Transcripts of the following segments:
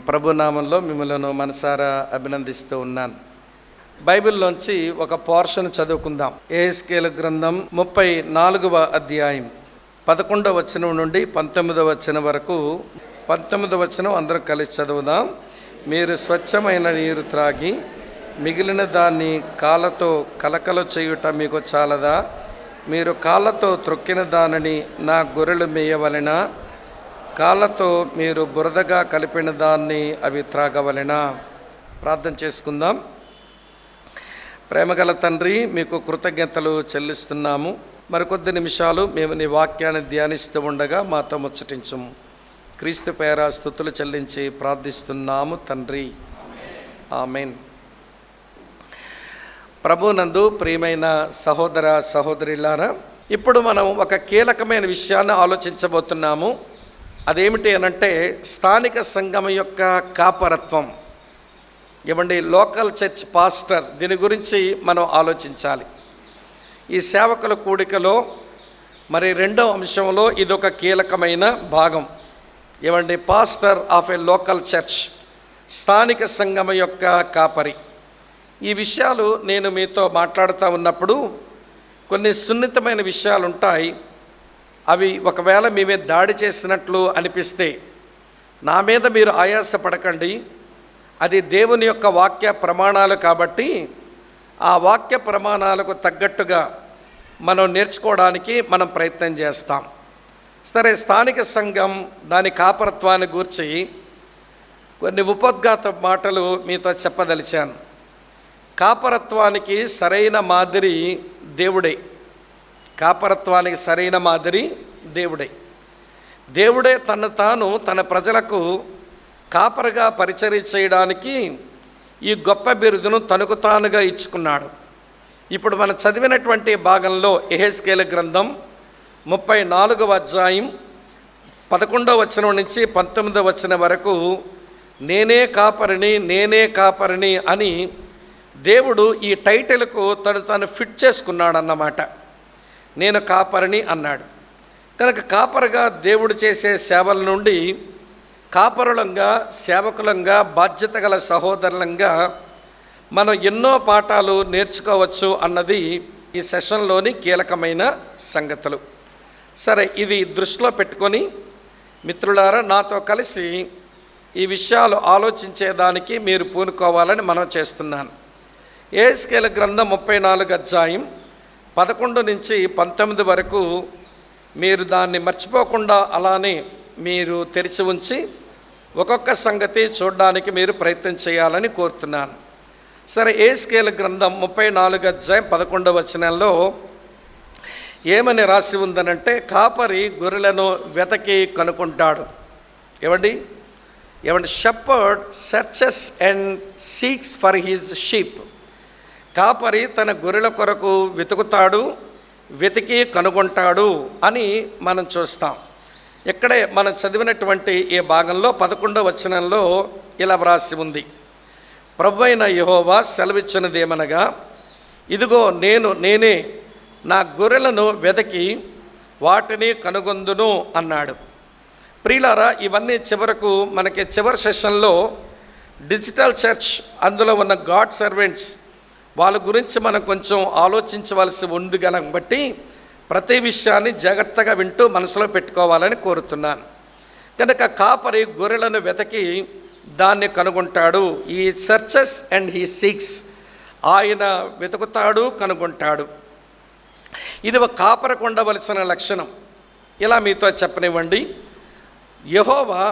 ప్రభునామంలో మిమ్మల్ని మనసారా అభినందిస్తూ ఉన్నాను. బైబిల్లోంచి ఒక పోర్షన్ చదువుకుందాం. యెహెజ్కేలు గ్రంథం 34వ అధ్యాయం 11వ వచనం నుండి 19వ వచనం వరకు. 19వ వచనం అందరం కలిసి చదువుదాం. మీరు స్వచ్ఛమైన నీరు త్రాగి మిగిలిన దాన్ని కాళ్ళతో కలకలు చేయుట మీకు చాలదా? మీరు కాళ్ళతో త్రొక్కిన దానిని నా గొర్రెలు మేయవలెనా? కాళ్ళతో మీరు బురదగా కలిపిన దాన్ని అవి త్రాగవలెనా? ప్రార్థన చేసుకుందాం. ప్రేమగల తండ్రి, మీకు కృతజ్ఞతలు చెల్లిస్తున్నాము. మరికొద్ది నిమిషాలు మేము నీ వాక్యాన్ని ధ్యానిస్తూ ఉండగా మాతో ముచ్చటించుము. క్రీస్తు పేర స్తుతులు చెల్లించి ప్రార్థిస్తున్నాము తండ్రి, ఆమేన్. ప్రభునందు ప్రియమైన సహోదర సహోదరులారా, ఇప్పుడు మనం ఒక కీలకమైన విషయాన్ని ఆలోచించబోతున్నాము. అదేమిటి అనంటే స్థానిక సంఘం యొక్క కాపరత్వం. ఏమండి, లోకల్ చర్చ్ పాస్టర్, దీని గురించి మనం ఆలోచించాలి. ఈ సేవకుల కూడికలో మరి రెండవ అంశంలో ఇదొక కీలకమైన భాగం. ఏమండి, pastor of A local church, స్థానిక సంఘం యొక్క కాపరి. ఈ విషయాలు నేను మీతో మాట్లాడుతూ ఉన్నప్పుడు కొన్ని సున్నితమైన విషయాలు ఉంటాయి. అవి ఒకవేళ మీ మీద దాడి చేసినట్లు అనిపిస్తే నా మీద మీరు ఆయాసపడకండి. అది దేవుని యొక్క వాక్య ప్రమాణాలు కాబట్టి ఆ వాక్య ప్రమాణాలకు తగ్గట్టుగా మనం నేర్చుకోవడానికి మనం ప్రయత్నం చేస్తాం. సరే, స్థానిక సంఘం దాని కాపరత్వాన్ని గూర్చి కొన్ని ఉపోద్ఘాత మాటలు మీతో చెప్పదలిచాను. కాపరత్వానికి సరైన మాదిరి దేవుడే. కాపరత్వానికి సరైన మాదిరి దేవుడే. దేవుడే తన ప్రజలకు కాపరిగా పరిచర్య చేయడానికి ఈ గొప్ప బిరుదును తనకు తానుగా ఇచ్చుకున్నాడు. ఇప్పుడు మనం చదివినటువంటి భాగంలో యెహెజ్కేలు గ్రంథం 34వ అధ్యాయం 11వ వచనం నుంచి 19వ వచనం వరకు నేనే కాపరిని అని దేవుడు ఈ టైటిల్కు తను ఫిట్ చేసుకున్నాడన్నమాట. నేను కాపరిని అన్నాడు కనుక కాపరిగా దేవుడు చేసే సేవల నుండి కాపరులంగా, సేవకులంగా, బాధ్యత గల సహోదరులంగా మనం ఎన్నో పాఠాలు నేర్చుకోవచ్చు అన్నది ఈ సెషన్లోని కీలకమైన సంగతులు. సరే, ఇది దృష్టిలో పెట్టుకొని మిత్రులారా, నాతో కలిసి ఈ విషయాలు ఆలోచించేదానికి మీరు పూనుకోవాలని మనం చేస్తున్నాను. యెహెజ్కేలు గ్రంథం 34 అధ్యాయం 11 నుంచి 19 వరకు మీరు దాన్ని మర్చిపోకుండా అలానే మీరు తెరిచి ఉంచి ఒక్కొక్క సంగతి చూడడానికి మీరు ప్రయత్నం చేయాలని కోరుతున్నాను. సరే, యెహెజ్కేలు గ్రంథం 34 అధ్యాయం 11వ వచనంలో ఏమని రాసి ఉందనంటే, కాపరి గొర్రెలను వెతకి కనుక్కుంటాడు. ఏమండి, shepherd searches and seeks for his sheep. కాపరి తన గొర్రెల కొరకు వెతికి కనుగొంటాడు అని మనం చూస్తాం. ఇక్కడే మనం చదివినటువంటి ఈ భాగంలో 11వ వచనంలో ఇలా వ్రాసి ఉంది, ప్రభువైన యెహోవా సెలవిచ్చినదేమనగా, ఇదిగో నేనే నా గొర్రెలను వెతికి వాటిని కనుగొందును అన్నాడు. ప్రియులారా, ఇవన్నీ చివరకు మనకి చివరి సెషన్లో డిజిటల్ చర్చ్, అందులో ఉన్న గాడ్ సర్వెంట్స్, వాళ్ళ గురించి మనం కొంచెం ఆలోచించవలసి ఉంది కాబట్టి ప్రతి విషయాన్ని జాగ్రత్తగా వింటూ మనసులో పెట్టుకోవాలని కోరుతున్నాను. కనుక కాపరి గొర్రెలను వెతకి దాన్ని కనుగొంటాడు. ఈ సెర్చెస్ అండ్ హీ సీక్స్, ఆయన వెతుకుతాడు, కనుగొంటాడు. ఇది ఒక కాపరికి ఉండవలసిన లక్షణం. ఇలా మీతో చెప్పనివ్వండి, యెహోవా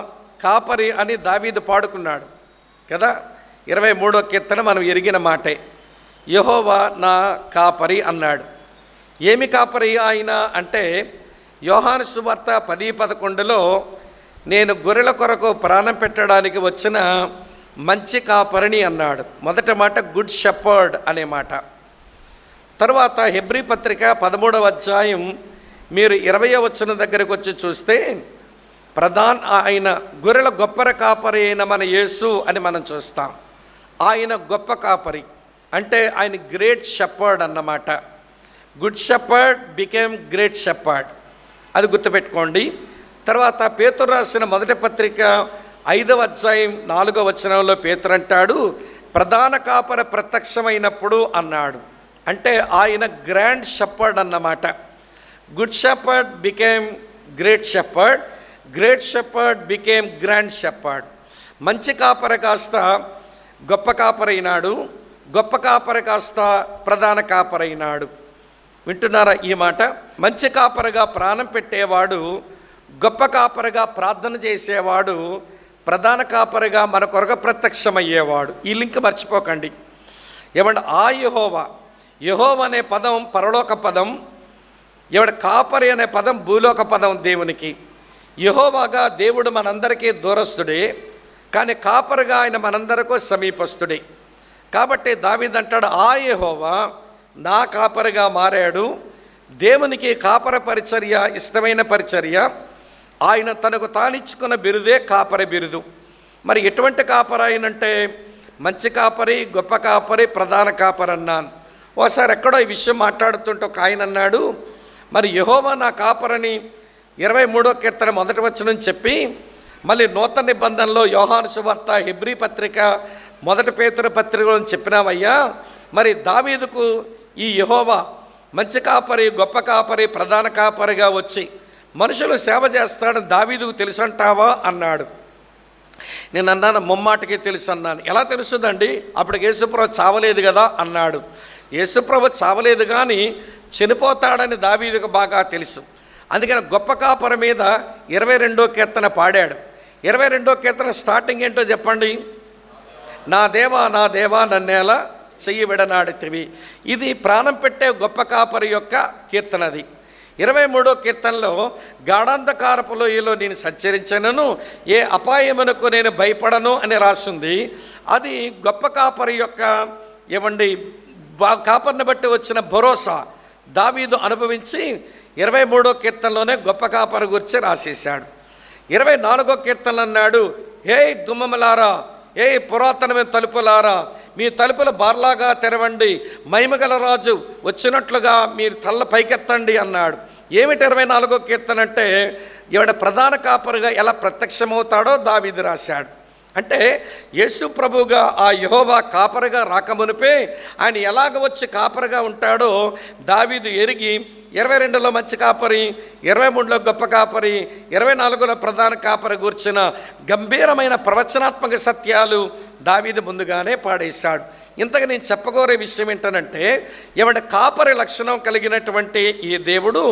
కాపరి అని దావీదు పాడుకున్నాడు కదా. 23వ కీర్తన మనం ఎరిగిన మాటే. యెహోవా నా కాపరి అన్నాడు. ఏమి కాపరి ఆయన అంటే, యోహాను సువార్త 10:11లో నేను గొర్రెల కొరకు ప్రాణం పెట్టడానికి వచ్చిన మంచి కాపరిని అన్నాడు. మొదటి మాట గుడ్ షెపర్డ్ అనే మాట. తర్వాత హెబ్రీ పత్రిక 13వ అధ్యాయం మీరు 20వ వచనం దగ్గరికి వచ్చి చూస్తే ఆయన గొర్రెల గొప్ప కాపరి అయిన మన యేసు అని మనం చూస్తాం. ఆయన గొప్ప కాపరి అంటే ఆయన గ్రేట్ షెపర్డ్ అన్నమాట. Good shepherd became great shepherd, అది గుర్తుపెట్టుకోండి. తర్వాత పేతురు రాసిన మొదటి పత్రిక 5వ అధ్యాయం 4వ వచనంలో పేతురు అంటాడు, ప్రధాన కాపరి ప్రత్యక్షమైనప్పుడు అన్నాడు. అంటే ఆయన గ్రాండ్ షెపర్డ్ అన్నమాట. Good shepherd became great shepherd, great shepherd became grand shepherd. మంచి కాపరి కాస్త గొప్ప కాపరైనాడు, గొప్ప కాపరి కాస్త ప్రధాన కాపరైనాడు. వింటున్నారా ఈ మాట? మంచి కాపరిగా ప్రాణం పెట్టేవాడు, గొప్ప కాపరిగా ప్రార్థన చేసేవాడు, ప్రధాన కాపరిగా మన కొరకు ప్రత్యక్షమయ్యేవాడు. ఈ లింక్ మర్చిపోకండి. ఏమంటే ఆ యెహోవా, యెహోవా అనే పదం పరలోక పదం, కాపరి అనే పదం భూలోక పదం దేవునికి. యెహోవాగా దేవుడు మనందరికీ దూరస్తుడే, కానీ కాపరిగా ఆయన మనందరికీ సమీపస్తుడే. కాబట్టి దావీదు అంటాడు, ఆ యెహోవా నా కాపరిగా మారాడు. దేవునికి కాపర పరిచర్య ఇష్టమైన పరిచర్య. ఆయన తనకు తానిచ్చుకున్న బిరుదే కాపరి బిరుదు. మరి ఎటువంటి కాపరి ఆయనంటే మంచి కాపరి, గొప్ప కాపరి, ప్రధాన కాపరి అన్నాను. ఓసారి ఎక్కడో ఈ విషయం మాట్లాడుతుంటే ఒక ఆయన అన్నాడు, మరి యెహోవా నా కాపరని 23వ కీర్తన 1వ వచనం చెప్పి, మళ్ళీ నూతన నిబంధనలో యోహాను సువార్త, హెబ్రీ పత్రిక, 1 పేతురు పత్రికలను చెప్పినామయ్యా, మరి దావీదుకు ఈ యెహోవా మంచి కాపరి, గొప్ప కాపరి, ప్రధాన కాపరిగా వచ్చి మనుషులు సేవ చేస్తాడని దావీదుకు తెలుసు అంటావా అన్నాడు. నేను అన్నాను, ముమ్మాటికి తెలుసు అన్నాను. ఎలా తెలుస్తుందండి? అప్పుడు యేసుప్రభు చావలేదు కదా అన్నాడు. యేసుప్రభు చావలేదు కానీ చనిపోతాడని దావీదుకు బాగా తెలుసు. అందుకని గొప్ప కాపరి మీద 22వ కీర్తన పాడాడు. 22వ కీర్తన స్టార్టింగ్ ఏంటో చెప్పండి. నా దేవా నా దేవా నన్నేలా చెయ్యి విడనాడితివి. ఇది ప్రాణం పెట్టే గొప్ప కాపరి యొక్క కీర్తనది. 23వ కీర్తనలో గాఢాంధకారపు లోయలో నేను సంచరించనను, ఏ అపాయమునకు నేను భయపడను అని రాసింది. అది గొప్ప కాపరి యొక్క కాపరిని బట్టి వచ్చిన భరోసా దావీదు అనుభవించి 23వ కీర్తనలోనే గొప్ప కాపరి గురించి రాసేశాడు. 24వ కీర్తనలు అన్నాడు, హే గుమ్మములారా, ఏ పురాతనమైన తలుపులారా, మీ తలుపుల బార్లాగా తెరవండి, మహిమగల రాజు వచ్చినట్లుగా మీరు తల్ల పైకెత్తండి అన్నాడు. ఏమిటి 24వ కీర్తన అంటే, ప్రధాన కాపరిగా ఎలా ప్రత్యక్షమవుతాడో దావీదు రాశాడు. అంటే యేసు ప్రభువుగా ఆ యెహోవా కాపరిగా రాకమునిపే ఆయన ఎలాగ వచ్చి కాపరిగా ఉంటాడో దావీదు ఎరిగి 22లో మంచి కాపరి, 23లో గొప్ప కాపరి, 24లో ప్రధాన కాపరి గూర్చిన గంభీరమైన ప్రవచనాత్మక సత్యాలు దావీదు ముందుగానే పాడేశాడు. ఇంతగా నేను చెప్పగోరే విషయం ఏంటనంటే, కాపరి లక్షణం కలిగినటువంటి ఈ దేవుడు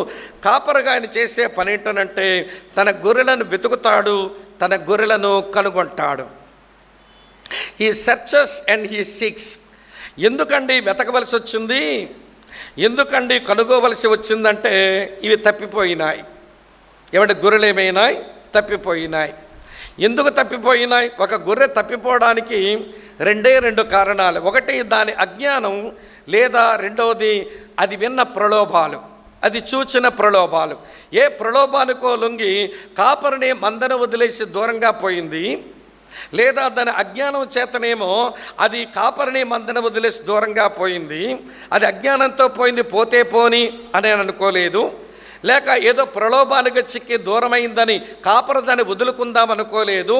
కాపరిగా ఆయన చేసే పని ఏంటనంటే, తన గొర్రెలను వెతుకుతాడు, తన గొర్రెలను కనుగొంటాడు. He searches and he seeks. ఎందుకండి వెతకవలసి వచ్చింది, ఎందుకండి కనుగోవలసి వచ్చిందంటే, ఇవి తప్పిపోయినాయి. గొర్రెలు ఏమైనాయి? తప్పిపోయినాయి. ఎందుకు తప్పిపోయినాయి? ఒక గొర్రె తప్పిపోవడానికి 2 కారణాలు. ఒకటి దాని అజ్ఞానం, లేదా రెండవది అది విన్న ప్రలోభాలు, అది చూచిన ప్రలోభాలు. ఏ ప్రలోభానికో లొంగి కాపరిని మందను వదిలేసి దూరంగా పోయింది, లేదా దాని అజ్ఞానం చేతనేమో అది కాపరిని మందను వదిలేసి దూరంగా పోయింది. అది అజ్ఞానంతో పోయింది, పోతే పోని అని అనుకోలేదు. లేక ఏదో ప్రలోభానికి చిక్కి దూరమైందని కాపరి దాన్ని వదులుకుందాం అనుకోలేదు.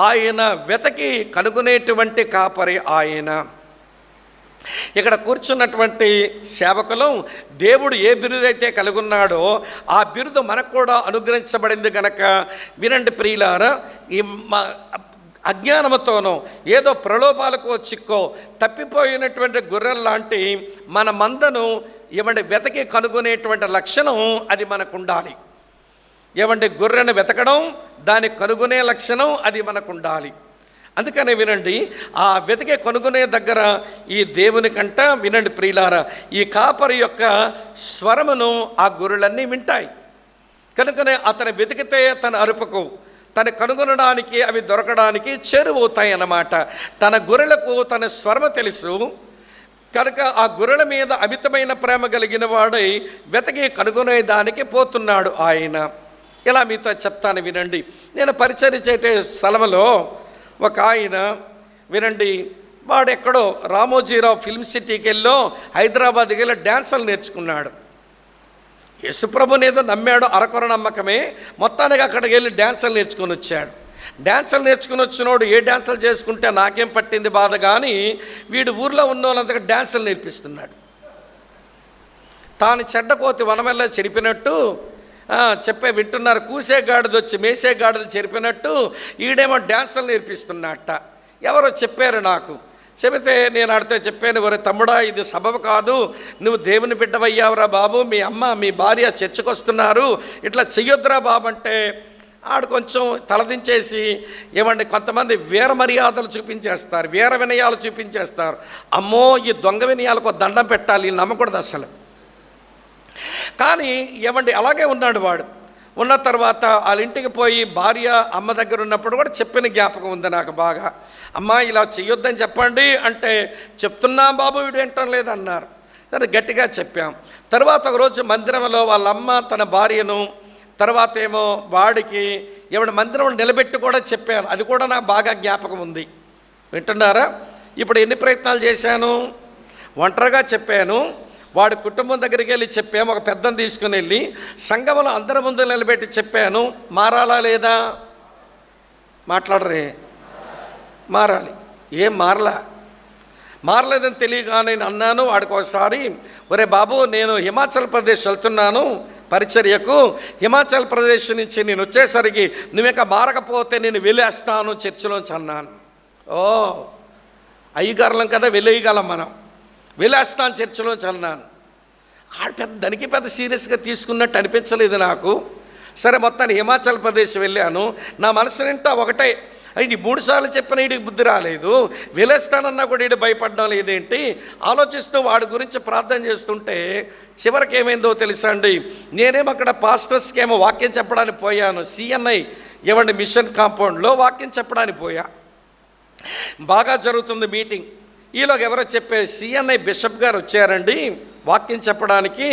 ఆయన వెతకి కనుగొనేటువంటి కాపరి ఆయన. ఇక్కడ కూర్చున్నటువంటి సేవకులు దేవుడు ఏ బిరుదైతే కలుగున్నాడో ఆ బిరుదు మనకు కూడా అనుగ్రహించబడింది కనుక వినండి ప్రియులారా, ఈ అజ్ఞానంతోనో ఏదో ప్రలోభాలకు చిక్కో తప్పిపోయినటువంటి గొర్రెల్లాంటి మన మందను వెతకి కనుగొనేటువంటి లక్షణం అది మనకు ఉండాలి. గొర్రెను వెతకడం, దాన్ని కనుగొనే లక్షణం అది మనకు ఉండాలి. అందుకనే వినండి, ఆ వెతికే కనుగొనే దగ్గర ఈ దేవుని కంట వినండి ప్రియులారా, ఈ కాపరి యొక్క స్వరమును ఆ గొర్రెలన్నీ వింటాయి. కనుకనే అతను వెతికితే తన అరుపుకు, తను కనుగొనడానికి, అవి దొరకడానికి చేరువవుతాయి అన్నమాట. తన గొర్రెలకు తన స్వరము తెలుసు కనుక ఆ గొర్రెల మీద అమితమైన ప్రేమ కలిగిన వాడై వెతకి కనుగొనేదానికి పోతున్నాడు ఆయన. ఇలా మీతో చెప్తాను వినండి. నేను పరిచర్య చేసే స్థలంలో ఒక ఆయన వినండి, వాడు ఎక్కడో రామోజీరావు ఫిల్మ్ సిటీకి వెళ్ళో హైదరాబాద్కి వెళ్ళి డ్యాన్సులు నేర్చుకున్నాడు. యేసుప్రభుని ఏదో నమ్మాడు, అరకొర నమ్మకమే, మొత్తానికి అక్కడికి వెళ్ళి డ్యాన్సులు నేర్చుకొని వచ్చాడు. డ్యాన్సులు నేర్చుకుని వచ్చినోడు ఏ డ్యాన్సులు చేసుకుంటే నాకేం పట్టింది బాధ, కానీ వీడు ఊర్లో ఉన్న వాళ్ళంతగా డ్యాన్సులు నేర్పిస్తున్నాడు. తాను చెడ్డకోతి వనమెల్ల చెరిపినట్టు చెప్పే వింటున్నారు. కూసే గాడిద వచ్చి మేసే గాడిద చెరిపినట్టు ఈడేమో డ్యాన్సులు నేర్పిస్తున్నట్ట. ఎవరో చెప్పారు నాకు. చెబితే నేను ఆడితే చెప్పాను, ఒరే తమ్ముడా, ఇది సబబు కాదు, నువ్వు దేవుని బిడ్డవయ్యావురా బాబు, మీ అమ్మ మీ భార్య చర్చకు వస్తున్నారు, ఇట్లా చెయ్యొద్దురా బాబు అంటే ఆడు కొంచెం తలదించేసి, ఏమండి కొంతమంది వీర మర్యాదలు చూపించేస్తారు, వీర వినయాలు చూపించేస్తారు. అమ్మో ఈ దొంగ వినయాలకు దండం పెట్టాలి, నమ్మకూడదు అసలు. కానీ ఏమండి అలాగే ఉన్నాడు వాడు. ఉన్న తర్వాత వాళ్ళ ఇంటికి పోయి భార్య అమ్మ దగ్గర ఉన్నప్పుడు కూడా చెప్పిన జ్ఞాపకం ఉంది నాకు బాగా. అమ్మ ఇలా చెయ్యొద్దని చెప్పండి అంటే, చెప్తున్నా బాబు వీడు వింటం లేదన్నారు. సరే గట్టిగా చెప్పాం. తర్వాత ఒకరోజు మందిరంలో వాళ్ళ అమ్మ తన భార్యను, తర్వాత ఏమో వాడికి మందిరం నిలబెట్టి కూడా చెప్పాను. అది కూడా నాకు బాగా జ్ఞాపకం ఉంది. వింటున్నారా? ఇప్పుడు ఎన్ని ప్రయత్నాలు చేశాను? ఒంటరిగా చెప్పాను, వాడి కుటుంబం దగ్గరికి వెళ్ళి చెప్పాము, ఒక పెద్దను తీసుకుని వెళ్ళి సంఘంలో అందరి ముందు నిలబెట్టి చెప్పాను. మారాలా లేదా? మాట్లాడరే? మారాలి. ఏం మారలేదని తెలియగా నేను అన్నాను వాడికి ఒకసారి, ఒరే బాబు, నేను హిమాచల్ ప్రదేశ్ వెళ్తున్నాను పరిచర్యకు, హిమాచల్ ప్రదేశ్ నుంచి నేను వచ్చేసరికి నువ్విక మారకపోతే నేను వెళ్ళేస్తాను చర్చిలోంచి అన్నాను. ఓ అయ్యగారులం కదా, వెళ్ళేయగలం మనం, వెళ్ళేస్తాను చర్చిలోంచి అన్నాను. దానికి పెద్ద సీరియస్గా తీసుకున్నట్టు అనిపించలేదు నాకు. సరే మొత్తాన్ని హిమాచల్ ప్రదేశ్ వెళ్ళాను. నా మనసు నింటా ఒకటే, ఇది 3 సార్లు చెప్పిన వీడికి బుద్ధి రాలేదు, వెళ్ళేస్తానన్నా కూడా వీడు భయపడడం లేదేంటి ఆలోచిస్తూ వాడి గురించి ప్రార్థన చేస్తుంటే చివరికి ఏమైందో తెలుసా అండి, నేనేమో అక్కడ పాస్టర్స్కి ఏమో వాక్యం చెప్పడానికి పోయాను. CNI మిషన్ కాంపౌండ్లో వాక్యం చెప్పడానికి పోయా. బాగా జరుగుతుంది మీటింగ్. ఈలోకి ఎవరో చెప్పే CNI బిషప్ గారు వచ్చారండి వాక్యం చెప్పడానికి.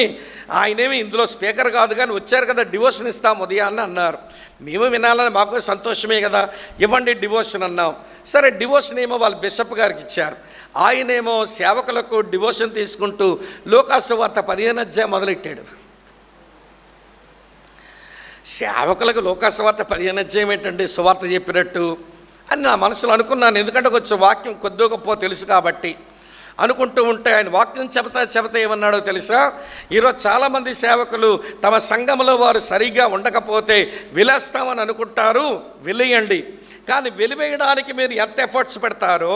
ఆయనేమి ఇందులో స్పీకర్ కాదు కానీ వచ్చారు కదా, డివోషన్ ఇస్తాం ఉదయాన్ని అన్నారు. మేము వినాలని మాకు సంతోషమే కదా, ఇవ్వండి డివోషన్ అన్నాం. సరే డివోషన్ ఏమో వాళ్ళు బిషప్ గారికి ఇచ్చారు. ఆయనేమో సేవకులకు డివోషన్ తీసుకుంటూ లూకాసు వార్త 15వ అధ్యాయం మొదలెట్టాడు. సేవకులకు లూకాసు వార్త 15వ అధ్యాయం ఏంటండి సువార్త చెప్పినట్టు అని నా మనసులో అనుకున్నాను. ఎందుకంటే కొంచెం వాక్యం కొద్దిగా గొప్ప తెలుసు కాబట్టి అనుకుంటూ ఉంటే ఆయన వాక్యం చెబుతా ఏమన్నాడో తెలుసా? ఈరోజు చాలామంది సేవకులు తమ సంఘంలో వారు సరిగ్గా ఉండకపోతే వెలేస్తామని అనుకుంటారు. వెలియండి, కానీ వెలివేయడానికి మీరు ఎంత ఎఫర్ట్స్ పెడతారో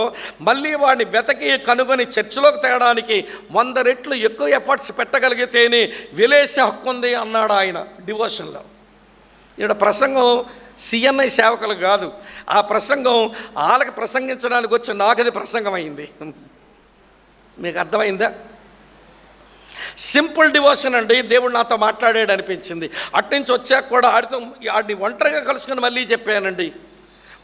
మళ్ళీ వాడిని వెతకి కనుగొని చర్చిలోకి తేయడానికి 100 రెట్లు ఎక్కువ ఎఫర్ట్స్ పెట్టగలిగితేనే వెలేసే హక్కు ఉంది అన్నాడు ఆయన డివోషన్లో. ఇక్కడ ప్రసంగం CNI సేవకులు కాదు, ఆ ప్రసంగం వాళ్ళకి ప్రసంగించడానికి వచ్చి నాకు అది ప్రసంగం అయింది. మీకు అర్థమైందా? సింపుల్ డివోషన్ అండి. దేవుడు నాతో మాట్లాడాడు అనిపించింది. అట్నుంచి వచ్చాక కూడా ఆడిని ఒంటరిగా కలుసుకుని మళ్ళీ చెప్పానండి,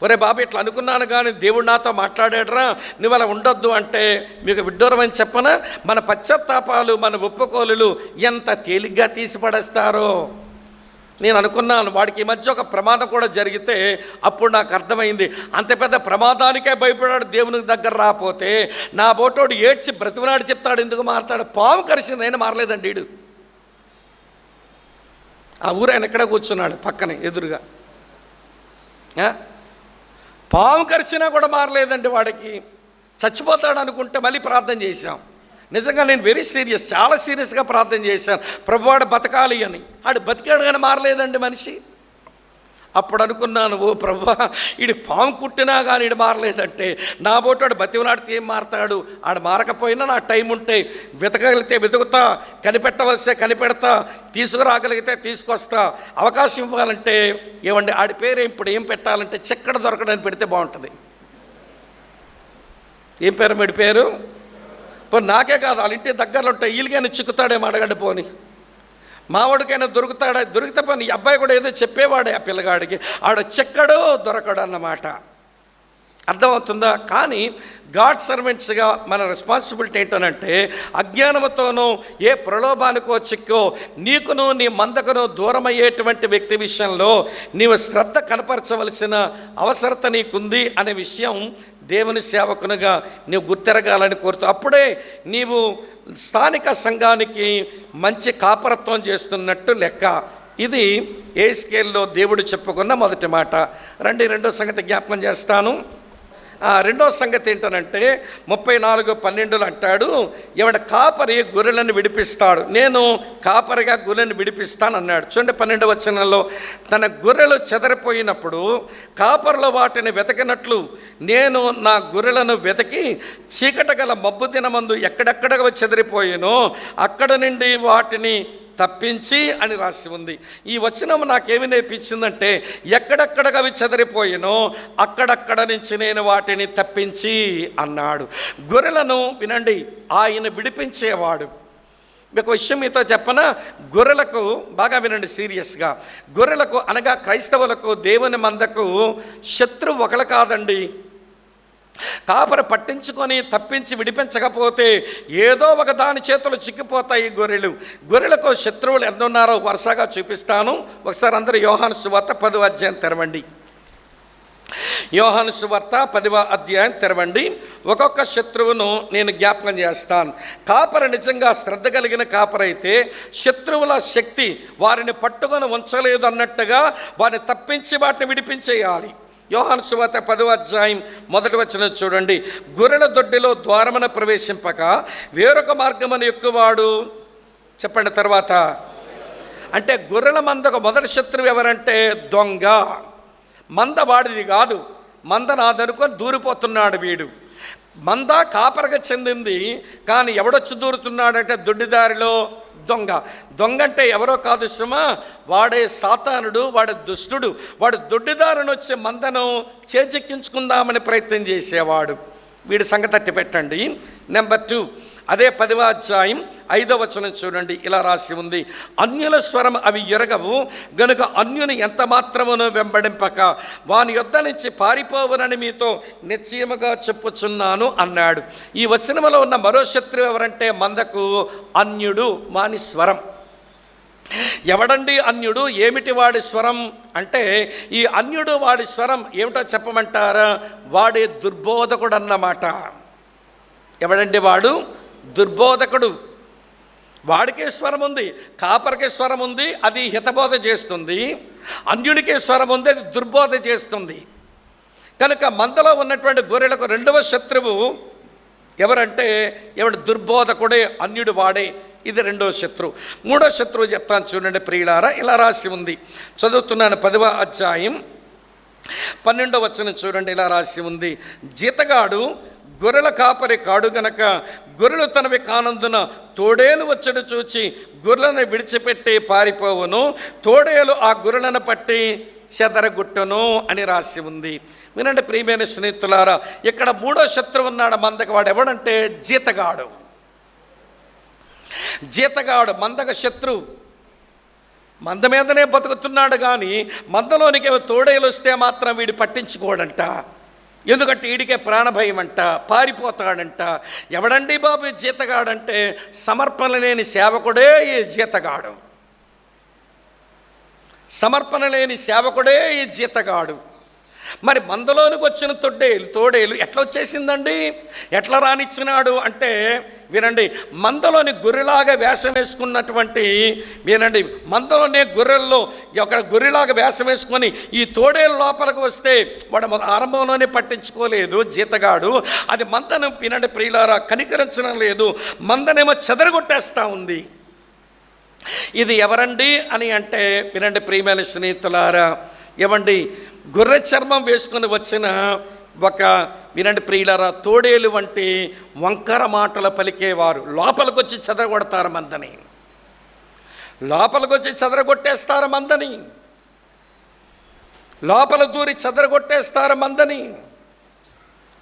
ఒరే బాబు ఇట్లా అనుకున్నాను కానీ దేవుడు నాతో మాట్లాడాడరా, నువ్వు అలా ఉండొద్దు అంటే మీకు విడ్డూరం అని చెప్పనా, మన పశ్చాత్తాపాలు మన ఒప్పుకోలులు ఎంత తేలిగ్గా తీసి పడేస్తారో. నేను అనుకున్నాను వాడికి ఈ మధ్య ఒక ప్రమాదం కూడా జరిగితే అప్పుడు నాకు అర్థమైంది, అంత పెద్ద ప్రమాదానికే భయపడాడు దేవునికి దగ్గర రాకపోతే నా బోటోడు ఏడ్చి బ్రతిమలాడి చెప్తాడు ఎందుకు మారతాడు. పాము కరిసింది అయినా మారలేదండి వీడు. ఆ ఊరు ఆయన ఎక్కడ కూర్చున్నాడు పక్కనే ఎదురుగా, పాము కరిచినా కూడా మారలేదండి వాడికి. చచ్చిపోతాడు అనుకుంటే మళ్ళీ ప్రార్థన చేశాం. నిజంగా నేను వెరీ సీరియస్, చాలా సీరియస్గా ప్రార్థన చేశాను, ప్రభువాడు బతకాలి అని. ఆడు బతికాడు కానీ మారలేదండి మనిషి. అప్పుడు అనుకున్నాను, ఓ ప్రభువా, ఈడు పాము కుట్టినా కానీ ఈడు మారలేదంటే నా బోటాడు బతివనాడితే ఏం మారతాడు. ఆడు మారకపోయినా నా టైం ఉంటే వెతకగలిగితే వెతుకుతా, కనిపెట్టవలసే కనిపెడతా, తీసుకురాగలిగితే తీసుకొస్తా. అవకాశం ఇవ్వాలంటే ఏమండి ఆడి పేరు ఇప్పుడు ఏం పెట్టాలంటే చెక్కడ దొరకడానికి పెడితే బాగుంటుంది. ఏం పేరు మీడి పేరు? పోనీ నాకే కాదు, వాళ్ళ ఇంటి దగ్గరలో ఉంటాయి, వీళ్ళకైనా చిక్కుతాడేమో అడగండి. పోని మావాడికైనా దొరికితే పోనీ ఈ అబ్బాయి కూడా ఏదో చెప్పేవాడే ఆ పిల్లగాడికి, ఆడ చెక్కడో దొరకడు అన్నమాట. అర్థమవుతుందా? కానీ గాడ్ సర్వెంట్స్గా మన రెస్పాన్సిబిలిటీ ఏంటనంటే అజ్ఞానంతోనూ ఏ ప్రలోభానికో చిక్కో నీకును నీ మందకును దూరమయ్యేటువంటి వ్యక్తి విషయంలో నీవు శ్రద్ధ కనపరచవలసిన అవసరత నీకుంది అనే విషయం దేవుని సేవకునిగా నీవు గుర్తెరగాలని కోరుతూ, అప్పుడే నీవు స్థానిక సంఘానికి మంచి కాపరత్వం చేస్తున్నట్టు లెక్క. ఇది ఏ స్కేల్లో దేవుడు చెప్పుకున్న మొదటి మాట. రండి, రెండో సంగతి జ్ఞాపకం చేస్తాను. రెండో సంగతి ఏంటనంటే 34:12 అంటాడు, ఎవడ కాపరి గొర్రెలను విడిపిస్తాడు, నేను కాపరిగా గొర్రెలను విడిపిస్తాను అన్నాడు. చూడండి 12వ వచనంలో, తన గొర్రెలు చెదరిపోయినప్పుడు కాపరులు వాటిని వెతకినట్లు నేను నా గొర్రెలను వెతకి చీకట గల మబ్బు దినమందు ఎక్కడెక్కడ చెదిరిపోయానో అక్కడ నుండి వాటిని తప్పించి అని రాసి ఉంది. ఈ వచనం నాకేమి నేర్పించిందంటే, ఎక్కడెక్కడగా అవి చెదిరిపోయినో అక్కడక్కడ నుంచి నేను వాటిని తప్పించి అన్నాడు. గొర్రెలను వినండి, ఆయన విడిపించేవాడు. మీకు విషయం మీతో చెప్పనా, గొర్రెలకు బాగా వినండి సీరియస్గా, గొర్రెలకు అనగా క్రైస్తవులకు దేవుని మందకు శత్రువు ఒకరు కాదండి. కాపరి పట్టించుకొని తప్పించి విడిపించకపోతే ఏదో ఒక దాని చేతులు చిక్కిపోతాయి గొర్రెలు. గొర్రెలకు శత్రువులు ఎన్నున్నారో వరుసగా చూపిస్తాను. ఒకసారి అందరూ యోహాను సువార్త 10వ అధ్యాయం తెరవండి. యోహాను సువార్త 10వ అధ్యాయం తెరవండి. ఒక్కొక్క శత్రువును నేను జ్ఞాపకం చేస్తాను. కాపరి నిజంగా శ్రద్ధ కలిగిన కాపరైతే శత్రువుల శక్తి వారిని పట్టుకొని ఉంచలేదు అన్నట్టుగా వారిని తప్పించి వాటిని విడిపించేయాలి. యోహాను సువార్త 10వ అధ్యాయం 1వ వచనం చూడండి. గొర్రెల దొడ్డిలో ద్వారమున ప్రవేశింపక వేరొక మార్గమును ఎక్కువాడు. చెప్పండి తర్వాత. అంటే గొర్రెల మందకు మొదటి శత్రువు ఎవరంటే దొంగ. మంద వాడిది కాదు, మంద నాదనుకొని దూరిపోతున్నాడు వీడు. మంద కాపరగా చెందింది, కానీ ఎవడొచ్చి దూరుతున్నాడంటే దొడ్డిదారిలో దొంగ. దొంగ అంటే ఎవరో కాదు సుమా, వాడే సాతానుడు, వాడే దుష్టుడు. వాడు దొడ్డిదారుని వచ్చే మందను చేజెక్కించుకుందామని ప్రయత్నం చేసేవాడు. వీడి సంగతి అట్టి పెట్టండి. నెంబర్ 2, అదే 10వ అధ్యాయం 5వ వచనం చూడండి, ఇలా రాసి ఉంది, అన్యుల స్వరం అవి ఎరగవు గనుక అన్యుని ఎంత మాత్రమును వెంబడింపక వాని యొద్ద నుంచి పారిపోవునని మీతో నిశ్చయముగా చెప్పుచున్నాను అన్నాడు. ఈ వచనములో ఉన్న మరో శత్రువు ఎవరంటే మందకు అన్యుడు, వాని స్వరం. ఎవడండి అన్యుడు? ఏమిటి వాడి స్వరం అంటే, ఈ అన్యుడు వాడి స్వరం ఏమిటో చెప్పమంటారా? వాడే దుర్బోధకుడు అన్నమాట. ఎవడండి వాడు? దుర్బోధకుడు. వాడికే స్వరం ఉంది, కాపరికే స్వరం ఉంది, అది హితబోధ చేస్తుంది. అన్యుడికే స్వరం ఉంది, అది దుర్బోధ చేస్తుంది. కనుక మందలో ఉన్నటువంటి గొర్రెలకు రెండవ శత్రువు ఎవరంటే ఎవడు? దుర్బోధకుడే, అన్యుడు వాడే. ఇది రెండో శత్రువు. మూడో శత్రువు చెప్తాను చూడండి ప్రియులారా, ఇలా రాసి ఉంది, చదువుతున్నాను 10వ అధ్యాయం 12వ వచనం చూడండి, ఇలా రాసి ఉంది, జీతగాడు గొర్రెల కాపరి కాడు గనక గొర్రెలు తనవి కానందున తోడేలు వచ్చడు చూచి గొర్రెలను విడిచిపెట్టి పారిపోవును, తోడేలు ఆ గొర్రెలను పట్టి చెదరగొట్టును అని రాసి ఉంది. వినండి ప్రియమైన స్నేహితులారా, ఇక్కడ మూడో శత్రువు ఉన్నాడు మందకు. వాడు ఎవడంటే జీతగాడు. జీతగాడు మందక శత్రువు. మంద మీదనే బతుకుతున్నాడు, కానీ మందలోనికి తోడేలు వస్తే మాత్రం వీడు పట్టించుకోడంట. ఎందుకంటే వీడికే ప్రాణభయం అంట, పారిపోతాడంట. ఎవడండి బాబు జీతగాడంటే? సమర్పణ లేని సేవకుడే ఈ జీతగాడు. సమర్పణ లేని సేవకుడే ఈ జీతగాడు. మరి మందలోనికి వచ్చిన తోడేలు ఎట్లా వచ్చేసిందండి? ఎట్లా రానిచ్చినాడు అంటే, వినండి, మందలోని గొర్రెలాగా వేషం వేసుకున్నటువంటి, వినండి, మందలోనే గొర్రెల్లో ఒక గొర్రెలాగా వేషం వేసుకొని ఈ తోడేలు లోపలికి వస్తే వాడు ఆరంభంలోనే పట్టించుకోలేదు జీతగాడు. అది మందను, వినండి ప్రియులారా, కనికరించడం లేదు, మందనేమో చెదరగొట్టేస్తూ ఉంది. ఇది ఎవరండి అని అంటే, వినండి ప్రియమైన స్నేహితులారా, ఏమండి, గొర్రె చర్మం వేసుకొని వచ్చిన ఒక, వినండి ప్రియులారా, తోడేలు వంటి వంకర మాటలు పలికేవారు లోపలికి వచ్చి చెదరగొడతారు మందని. లోపలికి వచ్చి చెదరగొట్టేస్తారు మందని. లోపల దూరి చెదరగొట్టేస్తారు మందని.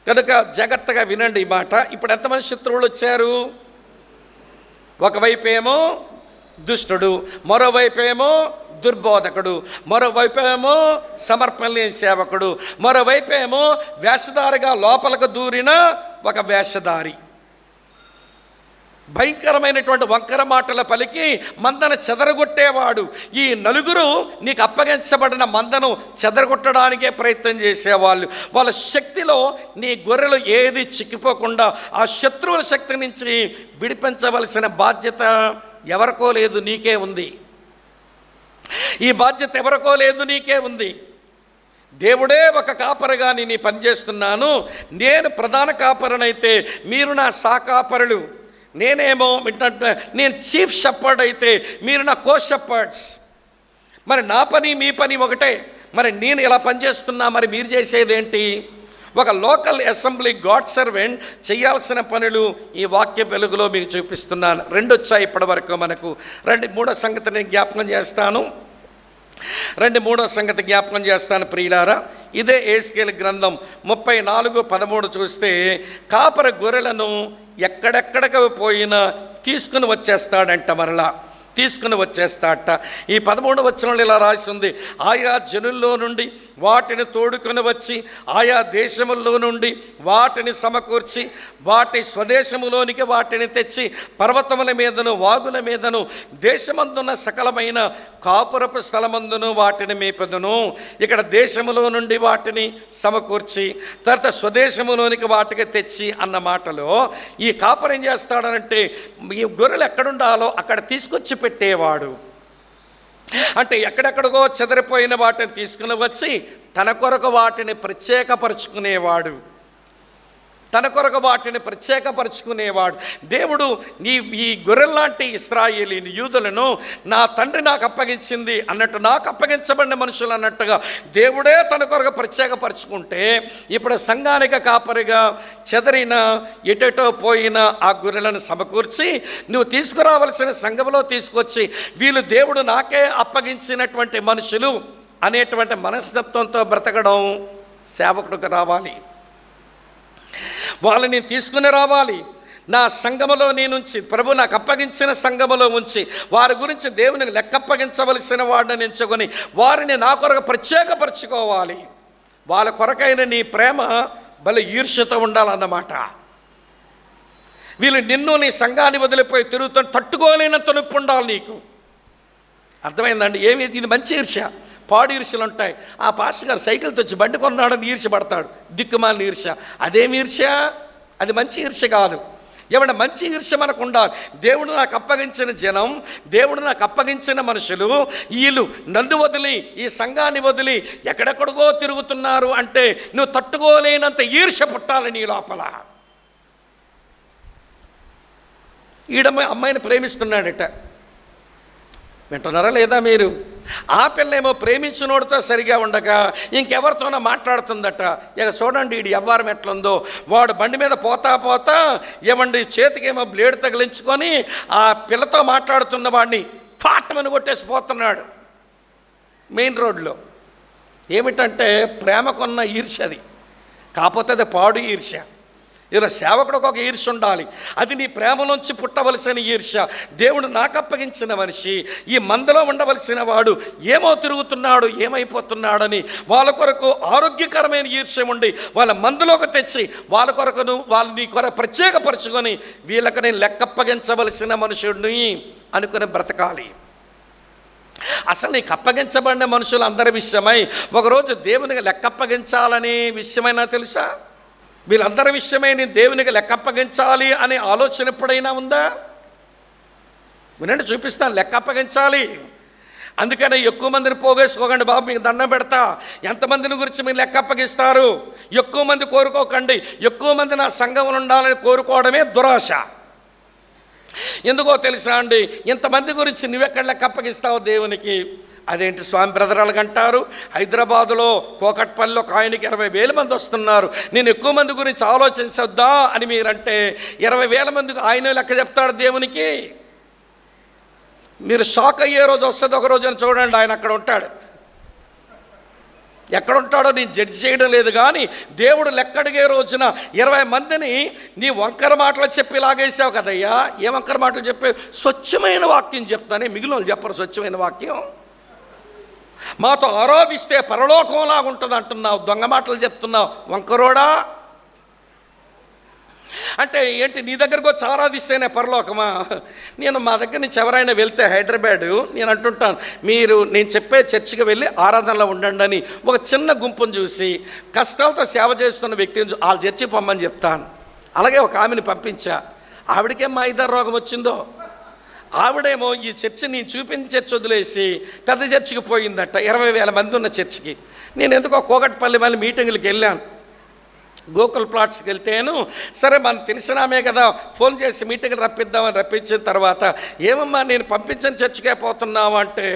కనుక జాగ్రత్తగా వినండి ఈ మాట. ఇప్పుడు ఎంతమంది శత్రువులు వచ్చారు? ఒకవైపేమో దుష్టుడు, మరోవైపేమో దుర్బోధకుడు, మరోవైపేమో సమర్పణ లేని సేవకుడు, మరోవైపేమో వేషధారిగా లోపలకు దూరిన ఒక వేషధారి. భయంకరమైనటువంటి వంకర మాటల పలికి మందను చెదరగొట్టేవాడు. ఈ నలుగురు నీకు అప్పగించబడిన మందను చెదరగొట్టడానికే ప్రయత్నం చేసేవాళ్ళు. వాళ్ళ శక్తిలో నీ గొర్రెలు ఏది చిక్కిపోకుండా ఆ శత్రువుల శక్తి నుంచి విడిపించవలసిన బాధ్యత ఎవరికో లేదు, నీకే ఉంది. ఈ బాధ్యత ఎవరికో లేదు, నీకే ఉంది. దేవుడే ఒక కాపరిగా నేను పనిచేస్తున్నాను, నేను ప్రధాన కాపరనైతే మీరు నా సహకాపరులు, నేనేమో ఏంటంటే నేను చీఫ్ షెపర్డ్ అయితే మీరు నా కో షెపర్డ్స్. మరి నా పని మీ పని ఒకటే. మరి నేను ఇలా పనిచేస్తున్నా, మరి మీరు చేసేదేంటి? ఒక లోకల్ అసెంబ్లీ గాడ్ సర్వెంట్ చేయాల్సిన పనులు ఈ వాక్య వెలుగులో మీకు చూపిస్తున్నాను. 2 వచ్చాయి ఇప్పటి వరకు మనకు. మూడో సంగతిని జ్ఞాపకం చేస్తాను. 3వ సంగతి జ్ఞాపకం చేస్తాను ప్రియులారా. ఇదే యెహెజ్కేలు గ్రంథం 34:13 చూస్తే, కాపరి గొర్రెలను ఎక్కడెక్కడికి పోయినా తీసుకుని వచ్చేస్తాడంట, మరలా తీసుకుని వచ్చేస్తాడట. ఈ 13వ వచనంలో ఇలా రాసి ఉంది, ఆయా జనుల్లో నుండి వాటిని తోడుకొని వచ్చి ఆయా దేశముల్లో నుండి వాటిని సమకూర్చి వాటి స్వదేశములోనికి వాటిని తెచ్చి పర్వతముల మీదను వాగుల మీదను దేశమందున్న సకలమైన కాపురపు స్థలమందును వాటిని మేపెదును. ఇక్కడ దేశములో నుండి వాటిని సమకూర్చి తర్వాత స్వదేశములోనికి వాటికి తెచ్చి అన్న మాటలో ఈ కాపరు ఏం చేస్తాడనంటే, ఈ గొర్రెలు ఎక్కడుండాలో అక్కడ తీసుకొచ్చి పెట్టేవాడు. అంటే ఎక్కడెక్కడికో చెదరిపోయిన వాటిని తీసుకుని వచ్చి తన కొరకు వాటిని ప్రత్యేకపరుచుకునేవాడు. దేవుడు ఈ గొర్రెల్లాంటి ఇశ్రాయేలీని యూదులను నా తండ్రి నాకు అప్పగించింది అన్నట్టు, నాకు అప్పగించబడిన మనుషులు అన్నట్టుగా దేవుడే తన కొరకు ప్రత్యేకపరుచుకుంటే, ఇప్పుడు సంఘానికి కాపరిగా చెదరిన ఎటెటో పోయిన ఆ గొర్రెలను సమకూర్చి నువ్వు తీసుకురావలసిన సంఘంలో తీసుకొచ్చి వీళ్ళు దేవుడు నాకే అప్పగించినటువంటి మనుషులు అనేటువంటి మనస్తత్వంతో బ్రతకడం సేవకుడికి రావాలి. వాళ్ళని తీసుకుని రావాలి. నా సంఘములో నేనుంచి, ప్రభు నాకు అప్పగించిన సంఘములో ఉంచి వారి గురించి దేవునికి లెక్కప్పగించవలసిన వాడిని ఎంచుకొని వారిని నా కొరకు ప్రత్యేకపరచుకోవాలి. వాళ్ళ కొరకైన నీ ప్రేమ భలే ఈర్ష్యతో ఉండాలన్నమాట. వీళ్ళు నిన్ను నీ సంఘాన్ని వదిలిపోయి తిరుగుతాను తట్టుకోలేనంత నొప్పి ఉండాలి నీకు. అర్థమైందండి? ఇది మంచి ఈర్ష్య. పాడు ఈర్ష్యలు ఉంటాయి. ఆ పాస్టర్ గారు సైకిల్ తెచ్చి బండి కొన్నాడని ఈర్ష్య పడతాడు, దిక్కుమాలిన ఈర్ష్య. అదేమి ఈర్ష్య? అది మంచి ఈర్ష్య కాదు. ఏమంటే మంచి ఈర్ష్య మనకు ఉండాలి. దేవుడు నాకు అప్పగించిన జనం, దేవుడు నాకు అప్పగించిన మనుషులు, వీళ్ళు నన్ను వదిలి ఈ సంఘాన్ని వదిలి ఎక్కడెక్కడికో తిరుగుతున్నారు అంటే నువ్వు తట్టుకోలేనంత ఈర్ష్య పుట్టాలి నీ లోపల. అమ్మాయిని ప్రేమిస్తున్నాడట, వింటున్నారా లేదా మీరు? ఆ పిల్లేమో ప్రేమించినోడితో సరిగా ఉండక ఇంకెవరితోనో మాట్లాడుతుందట. ఇక చూడండి వీడి వ్యవహారం ఎట్లుందో. వాడు బండి మీద పోతా ఏమండి చేతికేమో బ్లేడ్ తగిలించుకొని ఆ పిల్లతో మాట్లాడుతున్న వాడిని ఫాటమని కొట్టేసి పోతున్నాడు మెయిన్ రోడ్లో. ఏమిటంటే ప్రేమకున్న ఈర్ష్య అది. కాకపోతే అది పాడు ఈర్ష్య. ఇలా సేవకుడికి ఒక ఈర్ష్య ఉండాలి. అది నీ ప్రేమ నుంచి పుట్టవలసిన ఈర్ష్య. దేవుడు నాకు అప్పగించిన మనిషి, ఈ మందలో ఉండవలసిన వాడు ఏమో తిరుగుతున్నాడు, ఏమైపోతున్నాడని వాళ్ళ కొరకు ఆరోగ్యకరమైన ఈర్ష్య ఉండి వాళ్ళ మందులోకి తెచ్చి వాళ్ళ కొరకును వాళ్ళని కొరకు ప్రత్యేకపరచుకొని వీళ్ళకి నేను లెక్కప్పగించవలసిన మనుషుడిని అనుకుని బ్రతకాలి. అసలు నీకు అప్పగించబడిన మనుషులు అందరి విషయమై ఒకరోజు దేవునికి లెక్కప్పగించాలనే విషయమైనా తెలుసా? వీళ్ళందరి విషయమై నేను దేవునికి లెక్కప్పగించాలి అనే ఆలోచన ఎప్పుడైనా ఉందా? వినండి, చూపిస్తాను. లెక్కప్పగించాలి. అందుకనే ఎక్కువ మందిని పోగేసుకోకండి బాబు, మీకు దండం పెడతా. ఎంతమందిని గురించి మీరు లెక్కప్పగిస్తారు? ఎక్కువ మంది కోరుకోకండి. ఎక్కువ మంది నా సంఘంలో ఉండాలని కోరుకోవడమే దురాశ. ఎందుకో తెలుసా అండి? ఇంతమంది గురించి నువ్వెక్కడ లెక్కప్పగిస్తావు దేవునికి? అదేంటి స్వామి బ్రదర్ అలాగంటారు? హైదరాబాదులో కోకట్పల్లిలో ఒక ఆయనకి 20,000 మంది వస్తున్నారు, నేను ఎక్కువ మంది గురించి ఆలోచించొద్దా అని మీరంటే 20,000 మందికి ఆయన లెక్క చెప్తాడు దేవునికి. మీరు షాక్ అయ్యే రోజు వస్తుంది ఒక రోజు అని చూడండి. ఆయన అక్కడ ఉంటాడు. ఎక్కడుంటాడో నేను జడ్జి చేయడం లేదు, కానీ దేవుడు లెక్కడిగే రోజున 20 మందిని నీ వంకర మాటలు చెప్పి లాగేసావు కదయ్యా. ఏ వంకర మాటలు చెప్పి? స్వచ్ఛమైన వాక్యం చెప్తానే, మిగిలిన వాళ్ళు చెప్పరు స్వచ్ఛమైన వాక్యం. మాతో ఆరాధిస్తే పరలోకంలాగా ఉంటుంది అంటున్నావు, దొంగ మాటలు చెప్తున్నావు, వంకరోడా. అంటే ఏంటి, నీ దగ్గరకు వచ్చి ఆరాధిస్తేనే పరలోకమా? మా దగ్గర నుంచి ఎవరైనా వెళ్తే హైదరాబాదు, నేను అంటుంటాను, నేను చెప్పే చర్చికి వెళ్ళి ఆరాధనలో ఉండండి అని ఒక చిన్న గుంపును చూసి కష్టాలతో సేవ చేస్తున్న వ్యక్తిని వాళ్ళ చర్చి పొమ్మని చెప్తాను. అలాగే ఒక ఆమెను పంపించా. ఆవిడకేం మైదా రోగం వచ్చిందో, ఆవిడేమో ఈ చర్చి నేను చూపించిన చర్చి వదిలేసి పెద్ద చర్చికి పోయిందట, 20,000 మంది ఉన్న చర్చికి. నేను ఎందుకో కోకట్పల్లి మళ్ళీ మీటింగులకి వెళ్ళాను, గోకుల్ ప్లాట్స్కి వెళ్తేను. సరే మనం తెలిసినామే కదా, ఫోన్ చేసి మీటింగ్లు రప్పిద్దామని రప్పించిన తర్వాత, ఏమమ్మా నేను పంపించని చర్చికే పోతున్నావు అంటే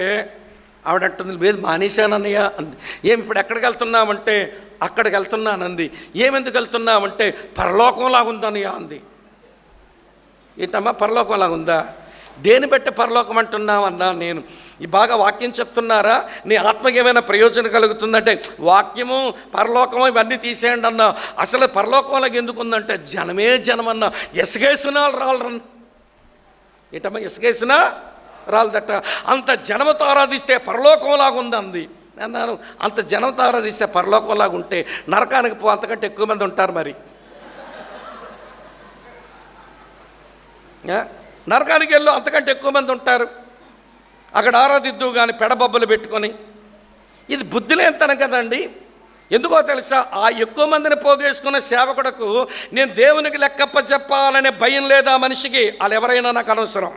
ఆవిడంటుంది, లేదు మానేశానన్నయ్య అంది. ఏమి ఇప్పుడు ఎక్కడికి వెళ్తున్నామంటే అక్కడికి వెళ్తున్నానంది. ఏమెందుకు వెళ్తున్నామంటే పరలోకంలాగా ఉందన్నయ్య అంది. ఏంటమ్మా పరలోకంలాగా ఉందా? దేని బట్టి పరలోకం అంటున్నామన్నా నేను, ఈ బాగా వాక్యం చెప్తున్నారా, నీ ఆత్మకి ఏమైనా ప్రయోజనం కలుగుతుందంటే వాక్యము పరలోకము ఇవన్నీ తీసేయండి అన్నా. అసలు పరలోకంలాగా ఎందుకు ఉందంటే జనమే జనమన్నా, ఎసగేసినా రాళ్ళు. ఏంటమ్మా ఎసగేసినా రాలదట. అంత జనముతో ఆరాధిస్తే పరలోకంలాగా ఉంది అంది. అన్నాను, అంత జనంతో ఆరాధిస్తే పరలోకంలాగా ఉంటే నరకానికి అంతకంటే ఎక్కువ మంది ఉంటారు. మరి నరకానికి వెళ్ళు అంతకంటే ఎక్కువ మంది ఉంటారు. అక్కడ ఆరాధిద్దు కానీ పెడబొబ్బలు పెట్టుకొని, ఇది బుద్ధిలేనితనం కదండి. ఎందుకో తెలుసా, ఆ ఎక్కువ మందిని పోగేసుకున్న సేవకుడకు నేను దేవునికి లెక్కప్ప చెప్పాలనే భయం లేదా మనిషికి? వాళ్ళు ఎవరైనా నాకు అనవసరం.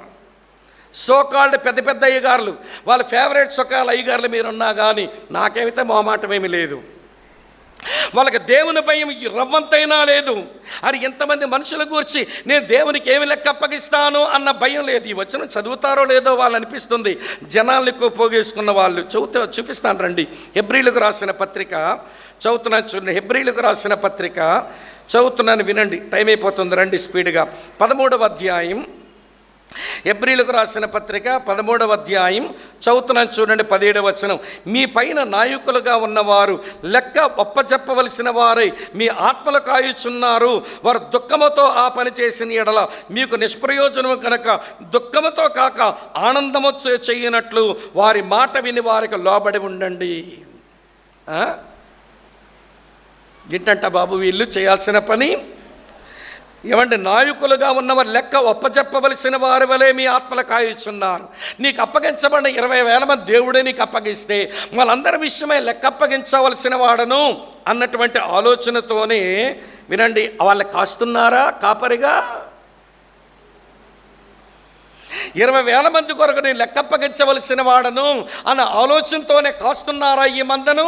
సోకాల్డ్ పెద్ద పెద్ద అయ్యగారులు, వాళ్ళ ఫేవరెట్ సొకాల అయ్యగారులు మీరున్నా కానీ నాకేమైతే మొహమాటమేమి లేదు. వాళ్ళకి దేవుని భయం రవ్వంతైనా లేదు. అది ఎంతమంది మనుషుల గూర్చి నేను దేవునికి ఏమి లెక్క అప్పగిస్తాను అన్న భయం లేదు. ఈ వచనం చదువుతారో లేదో వాళ్ళు అనిపిస్తుంది. జనాలను ఎక్కువ పోగేసుకున్న వాళ్ళు చూపిస్తాను రండి. హెబ్రీలకు రాసిన పత్రిక చదువుతున్నాను చూడండి. హెబ్రీలకు రాసిన పత్రిక చదువుతున్నాను వినండి, టైం అయిపోతుంది రండి స్పీడ్గా. 13వ అధ్యాయం, హెబ్రీలకు రాసిన పత్రిక 13వ అధ్యాయం చదువుతున్నాను చూడండి. 17వ వచనం, మీ పైన నాయకులుగా ఉన్నవారు లెక్క ఒప్పజెప్పవలసిన వారై మీ ఆత్మలు కాయుచున్నారు. వారు దుఃఖముతో ఆ పని చేసిన ఎడల మీకు నిష్ప్రయోజనము కనుక దుఃఖముతో కాక ఆనందము చేయనట్లు వారి మాట విని వారికి లోబడి ఉండండి. ఏంటంట బాబు వీళ్ళు చేయాల్సిన పని? ఏమంటే నాయకులుగా ఉన్నవారు లెక్క ఒప్పజెప్పవలసిన వారి వలె మీ ఆత్మలు కాయుచున్నారు. నీకు అప్పగించబడిన 20,000 మంది దేవుడే నీకు అప్పగిస్తే వాళ్ళందరి విషయమై లెక్క అప్పగించవలసిన వాడను అన్నటువంటి ఆలోచనతోనే వినండి, వాళ్ళని కాస్తున్నారా కాపరిగా? 20,000 మంది కొరకు నేను లెక్క అప్పగించవలసిన వాడను అన్న ఆలోచనతోనే కాస్తున్నారా ఈ మందను?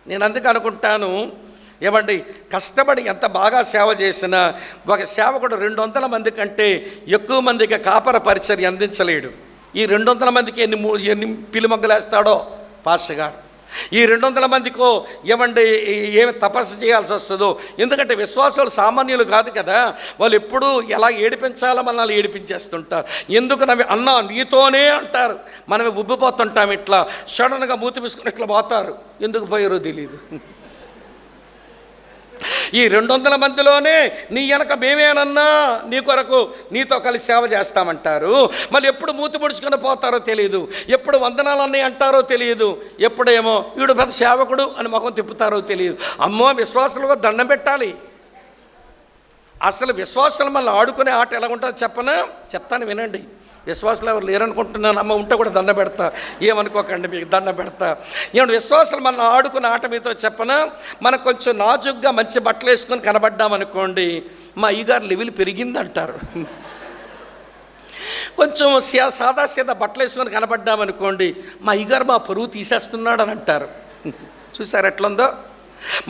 నేను అందుకు అనుకుంటాను, ఏమండి కష్టపడి ఎంత బాగా సేవ చేసినా ఒక సేవకుడు 200 మంది కంటే ఎక్కువ మందికి కాపర పరిచర్య అందించలేడు. ఈ 200 మందికి ఎన్ని పిలుమొగ్గలేస్తాడో పాస్టర్ గారు. ఈ 200 మందికో ఏమండి ఏమి తపస్సు చేయాల్సి వస్తుందో. ఎందుకంటే విశ్వాసాలు సామాన్యులు కాదు కదా, వాళ్ళు ఎప్పుడూ ఎలా ఏడిపించాలో మనల్ని ఏడిపించేస్తుంటారు. ఎందుకు నవ్వి అన్నా నీతోనే అంటారు, మనమే ఉబ్బిపోతుంటాం. ఇట్లా సడన్గా మూతి తీసుకుని ఇట్లా పోతారు, ఎందుకు పోయారో తెలియదు. ఈ 200 మందిలోనే నీ వెనక మేమేనన్నా నీ కొరకు నీతో కలిసి సేవ చేస్తామంటారు. మళ్ళీ ఎప్పుడు మూతి పొడుచుకొని పోతారో తెలియదు, ఎప్పుడు వందనాలన్నీ అంటారో తెలియదు, ఎప్పుడేమో వీడు పెద్ద సేవకుడు అని ముఖం తిప్పుతారో తెలియదు. అమ్మో విశ్వాసులుగా దండం పెట్టాలి. అసలు విశ్వాసాలు మళ్ళీ ఆడుకునే ఆట ఎలా ఉంటుందో చెప్తాను వినండి. విశ్వాసాలు ఎవరు లేరనుకుంటున్నాను, అమ్మ ఉంటే కూడా దండ పెడతా, ఏమనుకోకండి మీకు దండ పెడతా. ఏమంటే విశ్వాసాలు మన ఆడుకున్న ఆట మీతో చెప్పనా? మనకు కొంచెం నాజుగ్గా మంచి బట్టలు వేసుకొని కనబడ్డామనుకోండి, మా అయ్యగారు లెవెల్ పెరిగిందంటారు. కొంచెం సాదా సీదా బట్టలు వేసుకొని కనబడ్డామనుకోండి, మా అయ్యగారు మా పరువు తీసేస్తున్నాడు అని అంటారు. చూసారు ఎట్లుందో?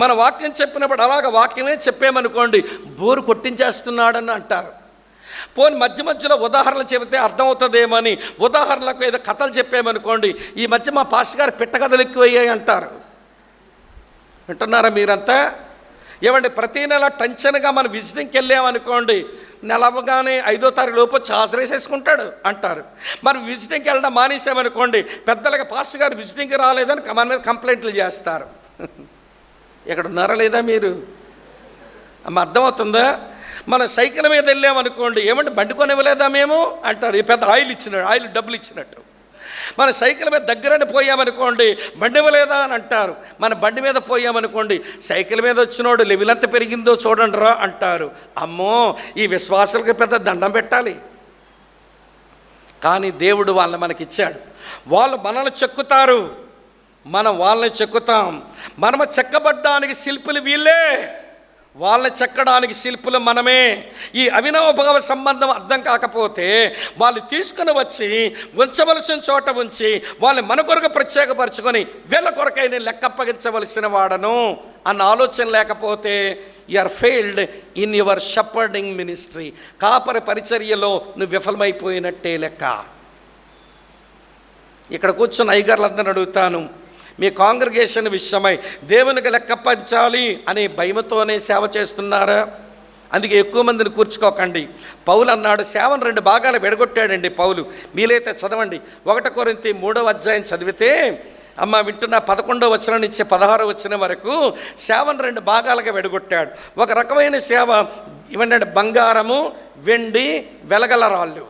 మన వాక్యం చెప్పినప్పుడు అలాగ వాక్యమే చెప్పామనుకోండి, బోరు కొట్టించేస్తున్నాడని అంటారు. పోనీ మధ్య మధ్యలో ఉదాహరణలు చెబితే అర్థమవుతుందేమని ఉదాహరణలకు ఏదో కథలు చెప్పామనుకోండి, ఈ మధ్య మా పాస్టర్ గారు పిట్ట కథలు ఎక్కువయ్యాయి అంటారు. వింటున్నారా మీరంతా? ఏమండి ప్రతీ నెల టెన్షన్గా మనం విజిటింగ్కి వెళ్ళామనుకోండి, నెల అవ్వగానే 5వ తారీఖు లోపు హాజరేసేసుకుంటాడు అంటారు. మనం విజిటింగ్కి వెళ్ళడం మానేసామనుకోండి, పెద్దలుగా పాస్టర్ గారు విజిటింగ్కి రాలేదని మన మీద కంప్లైంట్లు చేస్తారు. ఇక్కడ ఉన్నారా లేదా మీరు? అమ్మ అర్థమవుతుందా? మన సైకిల్ మీద వెళ్ళామనుకోండి, ఏమంటే బండి కొనివ్వలేదా మేము అంటారు. ఈ పెద్ద ఆయిల్ డబ్బులు ఇచ్చినట్టు. మన సైకిల్ మీద దగ్గరని పోయామనుకోండి, బండి ఇవ్వలేదా అని అంటారు. మన బండి మీద పోయామనుకోండి, సైకిల్ మీద వచ్చినోడు లెవెల్ ఎంత పెరిగిందో చూడండి రా అంటారు. అమ్మో ఈ విశ్వాసాలకు పెద్ద దండం పెట్టాలి. కానీ దేవుడు వాళ్ళని మనకిచ్చాడు. వాళ్ళు మనల్ని చెక్కుతారు, మనం వాళ్ళని చెక్కుతాం. మనము చెక్కబడ్డానికి శిల్పులు వీళ్ళే. వాళ్ళని చెక్కడానికి శిల్పులు మనమే. ఈ అవినాభావ సంబంధం అర్థం కాకపోతే వాళ్ళు తీసుకుని వచ్చి ఉంచవలసిన చోట ఉంచి వాళ్ళని మన కొరకు ప్రత్యేకపరచుకొని వీళ్ళ కొరకై నేను లెక్కప్పగించవలసిన వాడను అన్న ఆలోచన లేకపోతే you are failed in your shepherding ministry. కాపరి పరిచర్యలో నువ్వు విఫలమైపోయినట్టే లెక్క. ఇక్కడ కూర్చున్న అయ్యగారులందరిని అడుగుతాను, మీ కాంగ్రిగేషన్ విషయమై దేవునికి లెక్కపంచాలి అనే భయముతోనే సేవ చేస్తున్నారా? అందుకే ఎక్కువ మందిని కూర్చుకోకండి. పౌలు అన్నాడు, సేవను 2 భాగాలు విడగొట్టాడండి పౌలు. మీలైతే చదవండి. 1 కొరింథీ 3వ అధ్యాయం చదివితే అమ్మ వింటున్న 11వ వచనం నుంచి 16వ వచనం వరకు సేవను 2 భాగాలుగా విడగొట్టాడు. ఒక రకమైన సేవ ఇవ్వండి, బంగారము, వెండి, వెలగల రాళ్ళు,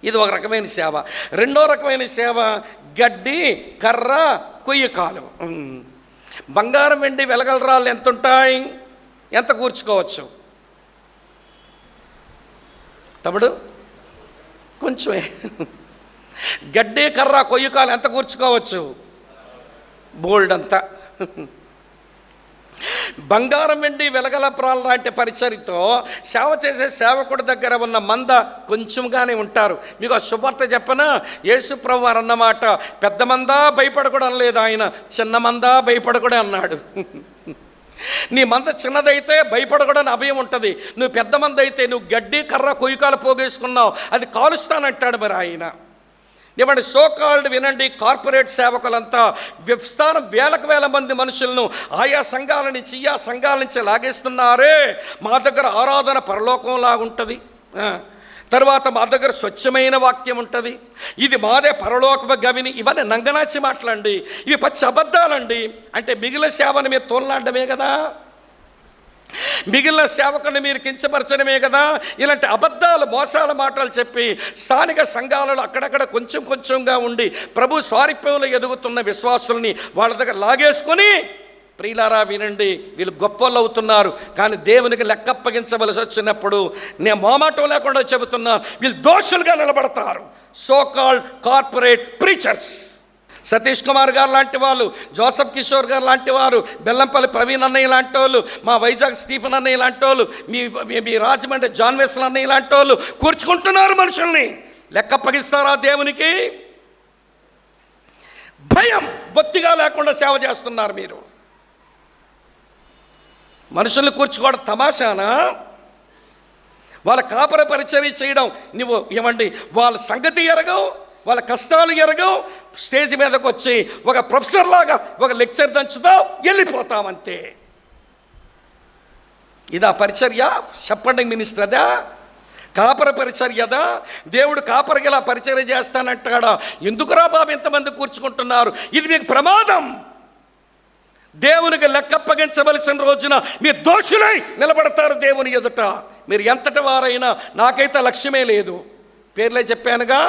ఇది ఒక రకమైన సేవ. రెండో రకమైన సేవ గడ్డి, కర్ర, కొయ్యకాలు. బంగారం, వెండి, వెలగల రాళ్ళు ఎంత ఉంటాయి? ఎంత కూర్చుకోవచ్చు తమ్ముడు? కొంచెమే. గడ్డి, కర్ర, కొయ్యకాలు ఎంత కూర్చుకోవచ్చు? బోల్డ్ అంతా. బంగారం, వెండి, వెలగల ప్రాణాలు లాంటి పరిచర్యతో సేవ చేసే సేవకుడి దగ్గర ఉన్న మంద కొంచెంగానే ఉంటారు. మీకు ఆ శుభార్త చెప్పనా? యేసు ప్రభువు వారు అన్నమాట, పెద్ద మందా భయపడకూడదు లేదు ఆయన, చిన్న మందా భయపడకూడదు అన్నాడు. నీ మంద చిన్నదైతే భయపడకూడని అభయం ఉంటుంది. నువ్వు పెద్ద మంద అయితే నువ్వు గడ్డి, కర్ర, కొయ్యకాలు పోగేసుకున్నావు, అది కాలుస్తానంటాడు మరి ఆయన. ఏమంటే సోకాల్డ్ వినండి, కార్పొరేట్ సేవకులంతా విస్తారం వేల మంది మనుషులను ఆయా సంఘాల నుంచి ఈ సంఘాల నుంచి లాగేస్తున్నారే. మా దగ్గర ఆరాధన పరలోకంలాగా ఉంటుంది, తర్వాత మా దగ్గర స్వచ్ఛమైన వాక్యం ఉంటుంది, ఇది మాదే పరలోక గవిని. ఇవన్నీ నంగనాచి మాటలండి, ఇవి పచ్చి అబద్ధాలండి. అంటే మిగిలిన సేవను మీరు తోలనాడమే కదా, మిగిలిన సేవకుని మీరు కించపరచడమే కదా. ఇలాంటి అబద్ధాలు, మోసాల మాటలు చెప్పి స్థానిక సంఘాలలో అక్కడక్కడ కొంచెంగా ఉండి ప్రభు స్వారూప్యంలో ఎదుగుతున్న విశ్వాసుల్ని వాళ్ళ దగ్గర లాగేసుకొని, ప్రియులారా వినండి, వీళ్ళు గొప్పలు అవుతున్నారు. కానీ దేవునికి లెక్కప్పగించవలసి వచ్చినప్పుడు నేను మోమాటం లేకుండా చెబుతున్నా, వీళ్ళు దోషులుగా నిలబడతారు. So called corporate preachers. Satish Kumar గారు లాంటి వాళ్ళు, జోసఫ్ కిషోర్ గారు లాంటి వారు, బెల్లంపల్లి ప్రవీణ్ అన్నయ్య లాంటి వాళ్ళు, మా వైజాగ్ స్టీఫెన్ అన్నయ్య లాంటి వాళ్ళు, మీ రాజమండ్రి జాన్ వెస్లీ అన్నయ్య లాంటి వాళ్ళు కూర్చుకుంటున్నారు మనుషుల్ని. లెక్కప్పగిస్తారా దేవునికి? భయం బొత్తిగా లేకుండా సేవ చేస్తున్నారు మీరు. మనుషుల్ని కూర్చుకోవడం తమాషానా? వాళ్ళ కాపర పరిచర్య చేయడం నువ్వు ఏమండి, వాళ్ళ సంగతి ఎరగవు, వాళ్ళ కష్టాలు ఎరగవు. స్టేజ్ మీదకి వచ్చి ఒక ప్రొఫెసర్ లాగా ఒక లెక్చర్ దంచుతావు, వెళ్ళిపోతామంతే. ఇదా పరిచర్య? షెపర్డింగ్ మినిస్టర్ అదా? కాపర పరిచర్యదా? దేవుడు కాపరికి ఇలా పరిచర్య చేస్తానంటాడా? ఎందుకురా బాబు ఇంతమంది కూర్చుకుంటున్నారు? ఇది మీకు ప్రమాదం. దేవునికి లెక్కప్పగించవలసిన రోజున మీరు దోషులై నిలబడతారు దేవుని ఎదుట. మీరు ఎంతటి వారైనా, నాకైతే లక్ష్యమే లేదు, పేర్లే చెప్పానుగా.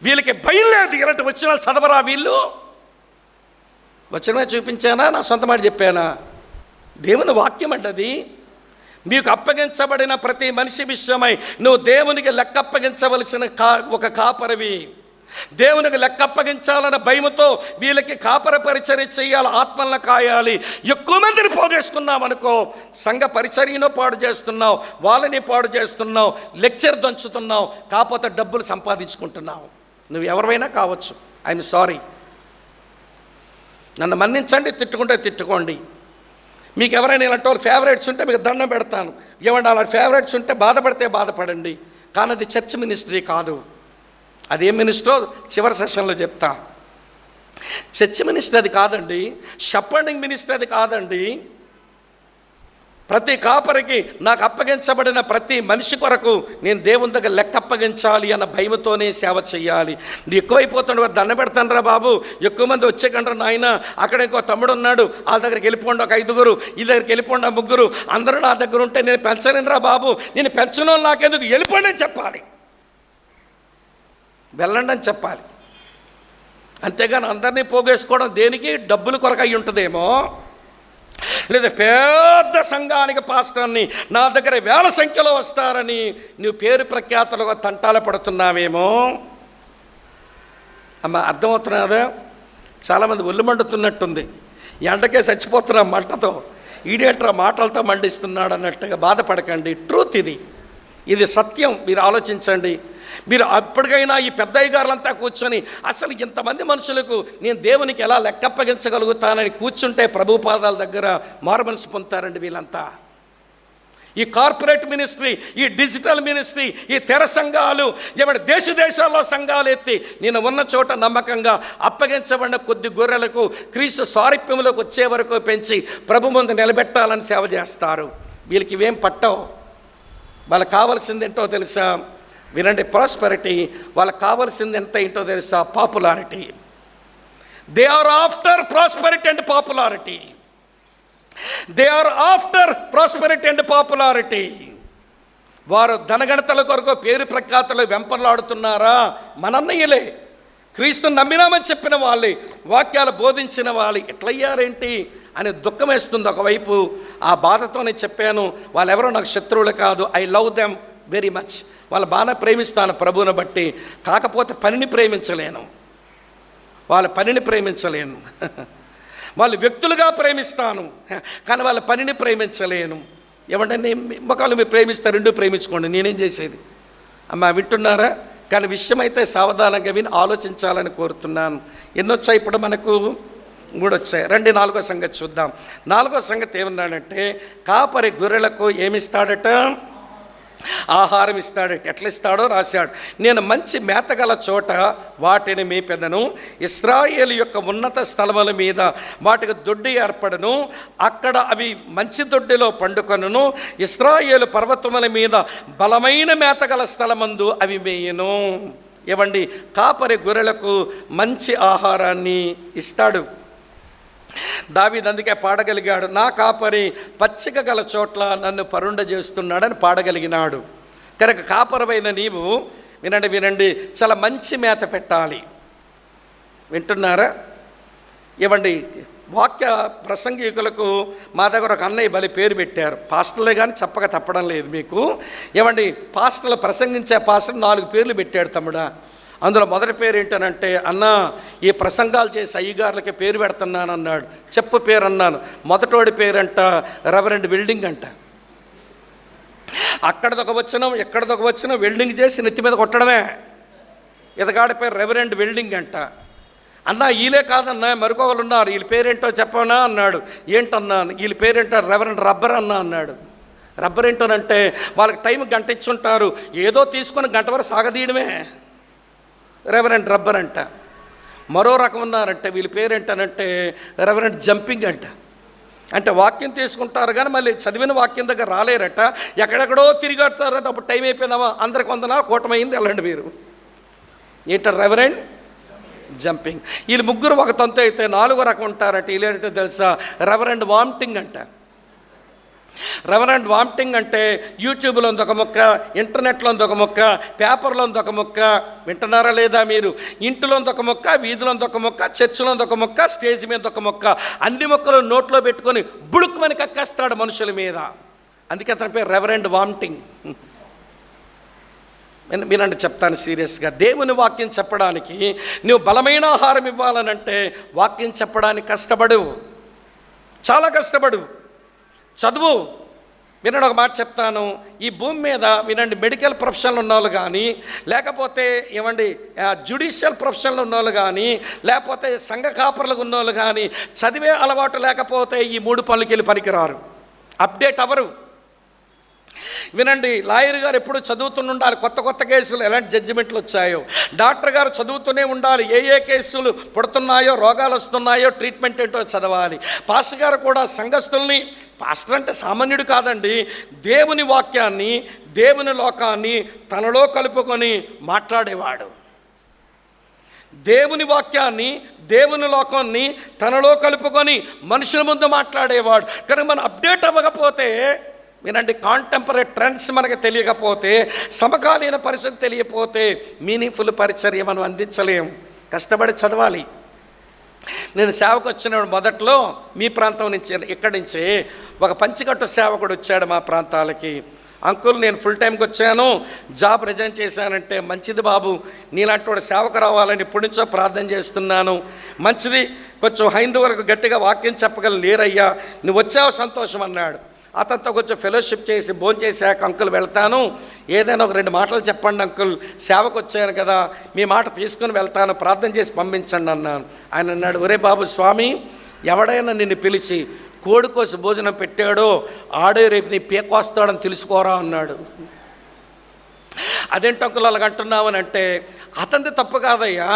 వీళ్ళకి భయం లేదు. ఇలాంటి వచనాలు చదవరా వీళ్ళు? వచనమే చూపించానా, నా సొంత మాట చెప్పానా? దేవుని వాక్యం అంటది. మీకు అప్పగించబడిన ప్రతి మనిషి విషయమై నువ్వు దేవునికి లెక్కప్పగించవలసిన ఒక కాపరివి. దేవునికి లెక్కప్పగించాలన్న భయముతో వీళ్ళకి కాపర పరిచర్య చేయాలి, ఆత్మలను కాయాలి. ఎక్కువ మందిని పోగేసుకున్నావు అనుకో, సంఘ పరిచర్యను పాడు చేస్తున్నావు, వాళ్ళని పాడు చేస్తున్నావు, లెక్చర్ దంచుతున్నావు, కాకపోతే డబ్బులు సంపాదించుకుంటున్నావు. నువ్వు ఎవరివైనా కావచ్చు, ఐఎమ్ సారీ, నన్ను మన్నించండి, తిట్టుకుంటే తిట్టుకోండి. మీకు ఎవరైనా ఇలాంటి వాళ్ళు ఫేవరెట్స్ ఉంటే మీకు దండం పెడతాను. ఏమంటే అలా ఫేవరెట్స్ ఉంటే బాధపడితే బాధపడండి, కానీ అది చర్చ్ మినిస్ట్రీ కాదు. అదేం మినిస్ట్రో చివరి సెషన్లో చెప్తా. చర్చ్ మినిస్ట్రీ అది కాదండి, షెపర్డింగ్ మినిస్ట్రీ అది కాదండి. ప్రతి కాపరికి నాకు అప్పగించబడిన ప్రతి మనిషి కొరకు నేను దేవుని దగ్గర లెక్క అప్పగించాలి అన్న భయముతోనే సేవ చేయాలి. నువ్వు ఎక్కువైపోతుండే దండ పెడతాను రా బాబు, ఎక్కువ మంది వచ్చేకంటారు నాయన, అక్కడ ఇంకో తమ్ముడు ఉన్నాడు, వాళ్ళ దగ్గరికి వెళ్ళిపోండి ఒక 5గురు, ఈ దగ్గరికి వెళ్ళిపోండి 3 అందరూ నా దగ్గర ఉంటే నేను పెంచలేను రా బాబు, నేను పెంచను నాకెందుకు, వెళ్ళిపోండి అని చెప్పాలి, వెళ్ళండి అని చెప్పాలి. అంతేగాని అందరినీ పోగేసుకోవడం దేనికి? డబ్బులు కొరకు అయి ఉంటుందేమో, లేదా పెద్ద సంఘానికి పాస్టర్ని నా దగ్గర 1000 సంఖ్యలో వస్తారని నువ్వు పేరు ప్రఖ్యాతలుగా తంటాల పడుతున్నావేమో. అమ్మ అర్థమవుతున్నదా? చాలామంది ఒళ్ళు మండుతున్నట్టుంది, ఎండకే చచ్చిపోతున్నాం మంటతో. ఈడేట్రా మాటలతో మండిస్తున్నాడు అన్నట్టుగా బాధపడకండి. ట్రూత్ ఇది సత్యం. మీరు ఆలోచించండి. మీరు అప్పటికైనా ఈ పెద్దయ్య గారులంతా కూర్చొని అసలు ఇంతమంది మనుషులకు నేను దేవునికి ఎలా లెక్కప్పగించగలుగుతానని కూర్చుంటే ప్రభు పాదాల దగ్గర మారుమనసు పొందుతారండి వీళ్ళంతా. ఈ కార్పొరేట్ మినిస్ట్రీ, ఈ డిజిటల్ మినిస్ట్రీ, ఈ తెర సంఘాలు, ఏమంటే దేశాల్లో సంఘాలు ఎత్తి నేను ఉన్న చోట నమ్మకంగా అప్పగించబడిన కొద్ది గొర్రెలకు క్రీస్తు స్వారూప్యంలోకి వచ్చే వరకు పెంచి ప్రభు ముందు నిలబెట్టాలని సేవ చేస్తారు. వీళ్ళకి ఇవేం పట్టవు. వాళ్ళకి కావాల్సింది ఏంటో తెలుసా? వినండి, ప్రాస్పెరిటీ. వాళ్ళకి కావాల్సింది ఎంత ఏంటో తెలుసా? Popularity. They are after prosperity and popularity. They are after prosperity and popularity. వారు ధనగణతల కొరకు పేరు ప్రఖ్యాతలు వెంపర్లాడుతున్నారా? మనన్నయ్యలే, క్రీస్తుని నమ్మినామని చెప్పిన వాళ్ళే, వాక్యాలు బోధించిన వాళ్ళు ఎట్లయ్యారేంటి అని దుఃఖం వేస్తుంది. ఒకవైపు ఆ బాధతోనే చెప్పాను, వాళ్ళెవరో నాకు శత్రువులు కాదు. I love them very much. వాళ్ళు బాగా ప్రేమిస్తాను ప్రభువుని బట్టి. కాకపోతే పనిని ప్రేమించలేను, వాళ్ళ పనిని ప్రేమించలేను. వాళ్ళు వ్యక్తులుగా ప్రేమిస్తాను, కానీ వాళ్ళ పనిని ప్రేమించలేను. ఏమంటే ఒకళ్ళు మీరు ప్రేమిస్తే రెండు ప్రేమించుకోండి, నేనేం చేసేది? అమ్మ వింటున్నారా? కానీ విషయం అయితే సావధానంగా విని ఆలోచించాలని కోరుతున్నాను. ఎన్నొచ్చాయి ఇప్పుడు మనకు? 3 వచ్చాయి. రండి 4వ సంగతి చూద్దాం. 4వ సంగతి ఏమన్నాడంటే, కాపరి గొర్రెలకు ఏమిస్తాడట? ఆహారం ఇస్తాడట. ఎట్లా ఇస్తాడో రాశాడు. నేను మంచి మేతగల చోట వాటిని మేపెదను, ఇశ్రాయేలు యొక్క ఉన్నత స్థలముల మీద వాటికి దొడ్డి ఏర్పడను, అక్కడ అవి మంచి దొడ్డిలో పండుకొనును, ఇశ్రాయేలు పర్వతముల మీద బలమైన మేతగల స్థలమందు అవి మేయను. ఏవండి, కాపరి గొర్రెలకు మంచి ఆహారాన్ని ఇస్తాడు. దావీదు అందుకే పాడగలిగాడు, నా కాపరి పచ్చిక గల చోట్ల నన్ను పరుండ చేస్తున్నాడని పాడగలిగినాడు. కనుక కాపరమైన నీవు వినండి, చాలా మంచి మేత పెట్టాలి. వింటున్నారా? ఏమండి, వాక్య ప్రసంగికులకు మా దగ్గర ఒక అన్నయ్య పేరు పెట్టారు. పాస్టర్లే కానీ చెప్పక తప్పడం లేదు మీకు. ఏమండి, పాస్టర్లు ప్రసంగించే పాస్టర్ 4 పేర్లు పెట్టాడు తమ్ముడా. అందులో మొదటి పేరు ఏంటనంటే, అన్న ఈ ప్రసంగాలు చేసి అయ్యగారులకి పేరు పెడుతున్నాను అన్నాడు. చెప్పు పేరు అన్నాను. మొదటోడి పేరంట రెవరెండ్ వెల్డింగ్ అంట. అక్కడదొక వచనం ఎక్కడదొక వచనం వెల్డింగ్ చేసి నెత్తి మీద కొట్టడమే. ఇతగాడి పేరు రెవరెండ్ వెల్డింగ్ అంట. అన్న వీళ్ళే కాదన్నా, మరికొకరు ఉన్నారు, వీళ్ళ పేరేంటో చెప్పనా అన్నాడు. ఏంటన్నాను? వీళ్ళ పేరేంటో రెవరెండ్ రబ్బర్ అన్నా అన్నాడు. రబ్బర్ ఏంటోనంటే వాళ్ళకి టైం గంట ఇచ్చుంటారు, ఏదో తీసుకొని గంట వరకు సాగదీయడమే రెవరెండ్ రబ్బర్ అంట. మరో రకం ఉన్నారంటే వీళ్ళ పేరేంటనంటే రెవరెండ్ జంపింగ్ అంట. అంటే వాక్యం తీసుకుంటారు కానీ మళ్ళీ చదివిన వాక్యం దగ్గర రాలేరట, ఎక్కడెక్కడో తిరిగడతారట. అప్పుడు టైం అయిపోయినామా, అందరికి వందనాలు, కూటమైంది, వెళ్ళండి మీరు. ఏంట రెవరెండ్ జంపింగ్. వీళ్ళు ముగ్గురు ఒక తంతు అయితే 4వ రకం ఉంటారట. వీళ్ళేంటో తెలుసా? రెవరెండ్ వామిటింగ్ అంట. రెవరెండ్ వామిటింగ్ అంటే యూట్యూబ్లో ఒక ముక్క, ఇంటర్నెట్లో ఒక ముక్క, పేపర్లో ఒక ముక్క. వింటున్నారా లేదా మీరు? ఇంటిలో ఒక ముక్క, వీధిలో ఒక ముక్క, చర్చిలో ఒక ముక్క, స్టేజ్ మీద ఒక ముక్క, అన్ని ముక్కలు నోట్లో పెట్టుకొని బుడుక్కుమని కక్కేస్తాడు మనుషుల మీద. అందుకే అతని పేరు రెవరెండ్ వామిటింగ్. మీరంటే చెప్తాను సీరియస్గా. దేవుని వాక్యం చెప్పడానికి నువ్వు బలమైన ఆహారం ఇవ్వాలనంటే వాక్యం చెప్పడానికి కష్టపడు, చాలా కష్టపడు, చదువు. వినండి, ఒక మాట చెప్తాను. ఈ భూమి మీద వినండి, మెడికల్ ప్రొఫెషన్లు ఉన్నవాళ్ళు కానీ, లేకపోతే ఏమండి జ్యుడిషియల్ ప్రొఫెషన్లు ఉన్నవాళ్ళు కానీ, లేకపోతే సంఘ కాపరులకు ఉన్నవాళ్ళు కానీ, చదివే అలవాటు లేకపోతే ఈ 3 పనులకి వెళ్ళి పనికిరారు, అప్డేట్ అవ్వరు. వినండి, లాయర్ గారు ఎప్పుడు చదువుతూనే ఉండాలి, కొత్త కేసులు ఎలాంటి జడ్జిమెంట్లు వచ్చాయో. డాక్టర్ గారు చదువుతూనే ఉండాలి, ఏ కేసులు పుడుతున్నాయో, రోగాలు వస్తున్నాయో, ట్రీట్మెంట్ ఏంటో చదవాలి. పాస్టర్ గారు కూడా సంఘస్థుల్ని, పాస్టర్ అంటే సామాన్యుడు కాదండి, దేవుని వాక్యాన్ని, దేవుని లోకాన్ని తనలో కలుపుకొని మాట్లాడేవాడు. దేవుని వాక్యాన్ని, దేవుని లోకాన్ని తనలో కలుపుకొని మనుషుల ముందు మాట్లాడేవాడు. కానీ మనం అప్డేట్ అవ్వకపోతే, వినండి, కాంటెంపరీ ట్రెండ్స్ మనకు తెలియకపోతే, సమకాలీన పరిస్థితి తెలియకపోతే మీనింగ్ఫుల్ పరిచర్య మనం అందించలేం. కష్టపడి చదవాలి. నేను సేవకు వచ్చినప్పుడు మొదట్లో మీ ప్రాంతం నుంచి, ఇక్కడి నుంచే ఒక పంచికట్టు సేవకుడు వచ్చాడు మా ప్రాంతాలకి. అంకుల్ నేను ఫుల్ టైంకి వచ్చాను, జాబ్ రిజైన్ చేశానంటే, మంచిది బాబు, నీలాంటి వాడు సేవకు రావాలని ఇప్పటి నుంచో ప్రార్థన చేస్తున్నాను, మంచిది, కొంచెం హైందవులకు గట్టిగా వాక్యం చెప్పగల లేరయ్యా, నువ్వు వచ్చావు సంతోషం అన్నాడు. అతనితో కొంచెం ఫెలోషిప్ చేసి భోంచేసాక, అంకుల్ వెళ్తాను, ఏదైనా ఒక 2 మాటలు చెప్పండి అంకుల్, సేవకు వచ్చాను కదా, మీ మాట తీసుకుని వెళ్తాను, ప్రార్థన చేసి పంపించండి అన్నాను. ఆయన అన్నాడు, ఒరే బాబు స్వామి, ఎవడైనా నిన్ను పిలిచి కోడి కోసి భోజనం పెట్టాడో ఆడే రేపు నీ పేకొస్తాడని తెలుసుకోరా అన్నాడు. అదేంటి అంకుల్ అలాగంటున్నావని అంటే, అతనిది తప్పు కాదయ్యా,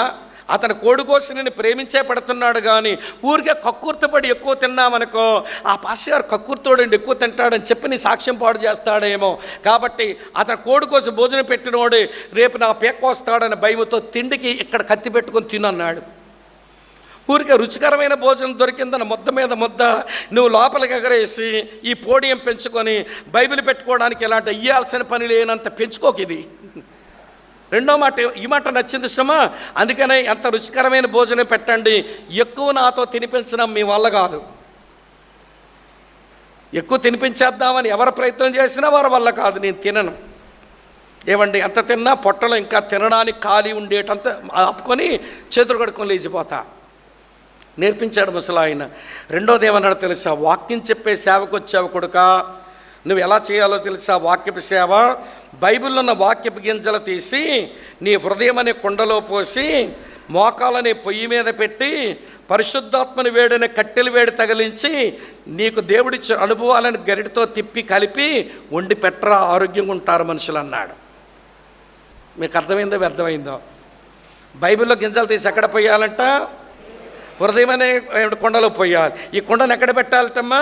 అతను కోడి కోసి నేను ప్రేమించే పెడుతున్నాడు కానీ ఊరికే కక్కుర్తిపడి ఎక్కువ తిన్నామనుకో, ఆ పాస్టర్ కక్కుర్తోడండి ఎక్కువ తింటాడని చెప్పి నీ సాక్ష్యం పాడు చేస్తాడేమో, కాబట్టి అతను కోడి కోసి భోజనం పెట్టినోడే రేపు నా పేకొస్తాడని భయంతో తిండికి ఇక్కడ కత్తి పెట్టుకొని తినన్నాడు. ఊరికే రుచికరమైన భోజనం దొరికిందని ముద్ద మీద ముద్ద నువ్వు లోపలికి ఎగరేసి ఈ పోడియం పెంచుకొని బైబిల్ పెట్టుకోవడానికి ఇలాంటి ఇయ్యాల్సిన పని లేనంత పెంచుకోక. ఇది రెండో మాట, ఈ మాట నచ్చింది సుమా, అందుకనే ఎంత రుచికరమైన భోజనం పెట్టండి, ఎక్కువ నాతో తినిపించడం మీ వల్ల కాదు. ఎక్కువ తినిపించేద్దామని ఎవరు ప్రయత్నం చేసినా వారి వల్ల కాదు, నేను తినను. ఏమండి, ఎంత తిన్నా పొట్టలో ఇంకా తినడానికి ఖాళీ ఉండేటంత ఆపుకొని చేతులు కడుక్కొని లేచిపోతా నేర్పించాడు ముసలాయన. రెండోది ఏమన్నాడు తెలుసా, వాక్యం చెప్పే సేవకు వచ్చావు కొడుకా, నువ్వు ఎలా చేయాలో తెలుసా వాక్యపు సేవ, బైబిల్లో ఉన్న వాక్యపు గింజలు తీసి నీ హృదయం అనే కుండలో పోసి మోకాలనే పొయ్యి మీద పెట్టి పరిశుద్ధాత్మని వేడిని కట్టెల వేడి తగిలించి నీకు దేవుడిచ్చే అనుభవాలను గరిటితో తిప్పి కలిపి వండి పెట్టరా, ఆరోగ్యంగా ఉంటారు మనుషులు అన్నాడు. మీకు అర్థమైందో వ్యర్థమైందో? బైబిల్లో గింజలు తీసి ఎక్కడ పోయాలంట? హృదయం అనే కుండలో పోయాలి. ఈ కుండను ఎక్కడ పెట్టాలటమ్మా?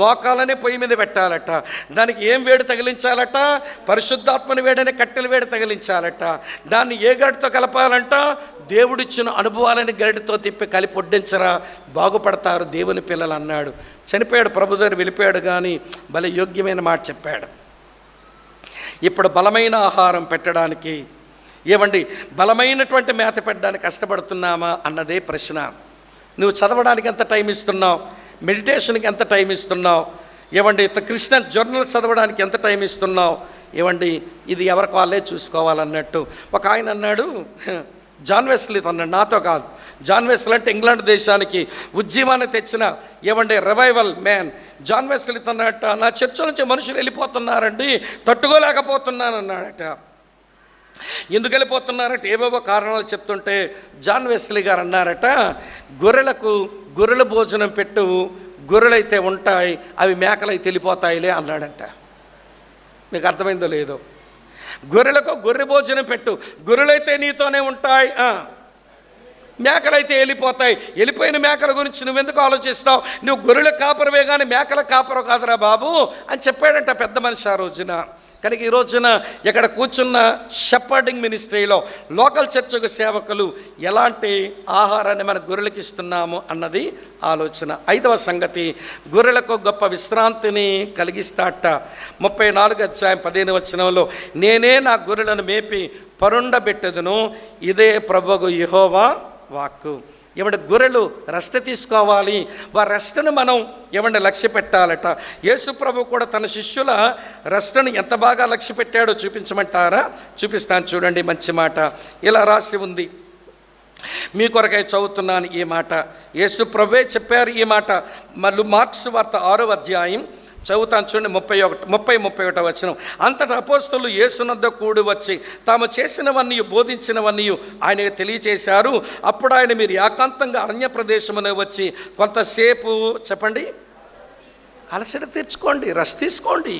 మోకాలనే పొయ్యి మీద పెట్టాలట. దానికి ఏం వేడి తగిలించాలట? పరిశుద్ధాత్మని వేడనే కట్టెల వేడి తగిలించాలట. దాన్ని ఏ గడితో కలపాలంట? దేవుడిచ్చిన అనుభవాలని గరిటితో తిప్పి కలిపి వడ్డించరా, బాగుపడతారు దేవుని పిల్లలు అన్నాడు. చనిపోయాడు, ప్రభు దగ్గర వెళ్ళిపోయాడు, కానీ భలే యోగ్యమైన మాట చెప్పాడు. ఇప్పుడు బలమైన ఆహారం పెట్టడానికి, ఏమండి బలమైనటువంటి మేత పెట్టడానికి కష్టపడుతున్నామా అన్నదే ప్రశ్న. నువ్వు చదవడానికి ఎంత టైం ఇస్తున్నావు? మెడిటేషన్కి ఎంత టైం ఇస్తున్నావు? ఏమండి క్రిస్టియన్ జర్నల్ చదవడానికి ఎంత టైం ఇస్తున్నావు? ఏమండి ఇది ఎవరికి వాళ్ళే చూసుకోవాలన్నట్టు. ఒక ఆయన అన్నాడు, జాన్ వెస్లీ అన్నాడు, నాతో కాదు, జాన్ వెస్లీ అంటే ఇంగ్లాండ్ దేశానికి ఉజ్జీవాన్ని తెచ్చిన ఏమండి రివైవల్ మ్యాన్. జాన్ వెస్లీ అన్నట్ట, నా చర్చ నుంచి మనుషులు వెళ్ళిపోతున్నారండి, తట్టుకోలేకపోతున్నాను అన్నాడట. ఎందుకు వెళ్ళిపోతున్నారంటే ఏవేవో కారణాలు చెప్తుంటే జాన్ వెస్లీ గారు అన్నారట, గొర్రెలకు గొర్రెల భోజనం పెట్టు, గొర్రెలైతే ఉంటాయి, అవి మేకలైతే వెళ్ళిపోతాయిలే అన్నాడంట. మీకు అర్థమైందో లేదో? గొర్రెలకు గొర్రె భోజనం పెట్టు, గొర్రెలైతే నీతోనే ఉంటాయి, మేకలైతే వెళ్ళిపోతాయి. వెళ్ళిపోయిన మేకల గురించి నువ్వెందుకు ఆలోచిస్తావు? నువ్వు గొర్రెల కాపరవే కానీ మేకల కాపరు కాదురా బాబు అని చెప్పాడంట పెద్ద మనిషి ఆ రోజున. కనుక ఈ రోజున ఇక్కడ కూర్చున్న షెపర్డింగ్ మినిస్ట్రీలో లోకల్ చర్చకు సేవకులు ఎలాంటి ఆహారాన్ని మన గొర్రెలకు ఇస్తున్నాము అన్నది ఆలోచన. 5వ సంగతి, గొర్రెలకు గొప్ప విశ్రాంతిని కలిగిస్తాట. 34 అధ్యాయం 15 వచనంలో, నేనే నా గొర్రెలను మేపి పరుండబెట్టెదను, ఇదే ప్రభువు యెహోవా వాక్కు. ఏమంటే గొర్రెలు రెస్ట్ తీసుకోవాలి, వారి రెస్ట్ను మనం ఏమంటే లక్ష్య పెట్టాలట. యేసు ప్రభు కూడా తన శిష్యుల రెస్ట్ను ఎంత బాగా లక్ష్య పెట్టాడో చూపించమంటారా? చూపిస్తాను చూడండి. మంచి మాట ఇలా రాసి ఉంది, మీ కొరకై చదువుతున్నాను ఈ మాట. యేసు ప్రభువే చెప్పారు ఈ మాట. మళ్ళీ మార్క్స్ వార్త 6వ అధ్యాయం చదువుతాను చూడండి, 31 వచనం. అంతటా అపోస్తలులు యేసునొద్ద కూడి వచ్చి తాము చేసినవన్నీ బోధించినవన్నీ ఆయనకు తెలియచేశారు. అప్పుడు ఆయన, మీరు ఏకాంతంగా అరణ్య ప్రదేశమునే వచ్చి కొంతసేపు చెప్పండి అలసట తీర్చుకోండి, రెస్ట్ తీసుకోండి.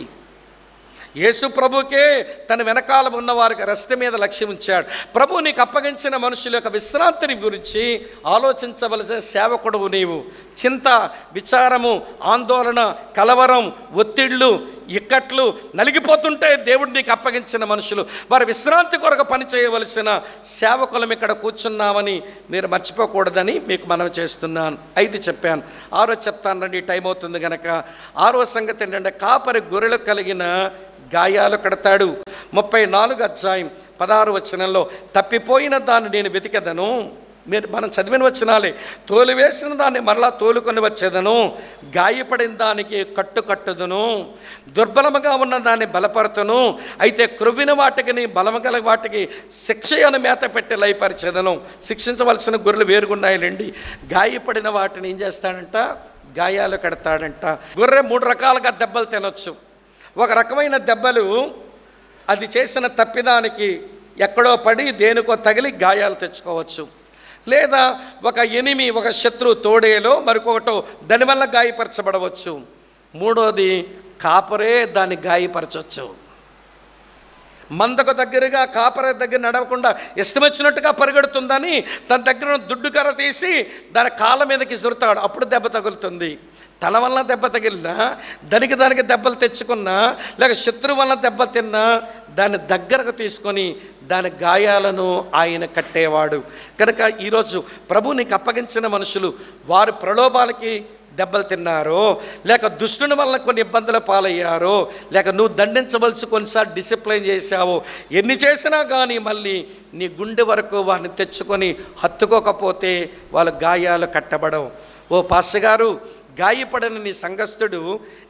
యేసు ప్రభుకే తన వెనకాల ఉన్న వారికి రెస్ట్ మీద లక్ష్యం ఉంచాడు. ప్రభు నీకు అప్పగించిన మనుషుల యొక్క విశ్రాంతిని గురించి ఆలోచించవలసిన సేవకుడువు నీవు. చింత, విచారము, ఆందోళన, కలవరం, ఒత్తిళ్ళు, ఇక్కట్లు నలిగిపోతుంటే దేవుడు నీకు అప్పగించిన మనుషులు, వారి విశ్రాంతి కొరకు పని చేయవలసిన సేవకులం ఇక్కడ కూర్చున్నామని మీరు మర్చిపోకూడదని మీకు మనవి చేస్తున్నాను. 5 చెప్పాను, 6 చెప్తాను రండి, టైం అవుతుంది కనుక. 6వ సంగతి ఏంటంటే, కాపరి గొర్రెలకు కలిగిన గాయాలు కడతాడు. 34 అధ్యాయం 16 వచనంలో, తప్పిపోయిన దాన్ని నేను వెతికెదను, మనం చదివిన వచనాలే. తోలివేసిన దాన్ని మరలా తోలుకొని వచ్చేదను, గాయపడిన దానికి కట్టుదును, దుర్బలముగా ఉన్న దాన్ని బలపరుతును, అయితే క్రొవ్విన వాటికి బలము గల వాటికి శిక్ష అని మేత పెట్టి లయపరిచేదను. శిక్షించవలసిన గొర్రెలు వేరుగున్నాయిలేండి. గాయపడిన వాటిని ఏం చేస్తాడంట? గాయాలు కడతాడంట. గొర్రె 3 రకాలుగా దెబ్బలు తినొచ్చు. ఒక రకమైన దెబ్బలు అది చేసిన తప్పిదానికి ఎక్కడో పడి దేనికో తగిలి గాయాలు తెచ్చుకోవచ్చు. లేదా ఒక శత్రువు తోడేలో మరొకటో దానివల్ల గాయపరచబడవచ్చు. మూడోది కాపరే దాన్ని గాయపరచవచ్చు. మందకు దగ్గరగా కాపర దగ్గర నడవకుండా ఇష్టం వచ్చినట్టుగా పరిగెడుతుందని తన దగ్గర దుడ్డు కర్ర తీసి దాని కాళ్ళ మీదకి ఇసురుతాడు. అప్పుడు దెబ్బ తగులుతుంది. తన వల్ల దెబ్బ తగిలినా, దానికి దెబ్బలు తెచ్చుకున్నా, లేక శత్రువు వల్ల దెబ్బ తిన్నా దాన్ని దగ్గరకు తీసుకొని దాని గాయాలను ఆయన కట్టేవాడు. కనుక ఈరోజు ప్రభు నీకు అప్పగించిన మనుషులు వారు ప్రలోభాలకి దెబ్బలు తిన్నారో, లేక దుష్టుని వల్ల కొన్ని ఇబ్బందుల పాలయ్యారో, లేక నువ్వు దండించవలసి కొన్నిసార్లు డిసిప్లైన్ చేశావో, ఎన్ని చేసినా కానీ మళ్ళీ నీ గుండె వరకు వారిని తెచ్చుకొని హత్తుకోకపోతే వాళ్ళ గాయాలు కట్టబడవు. ఓ పాస్టర్ గారు, గాయపడిన నీ సంఘస్థుడు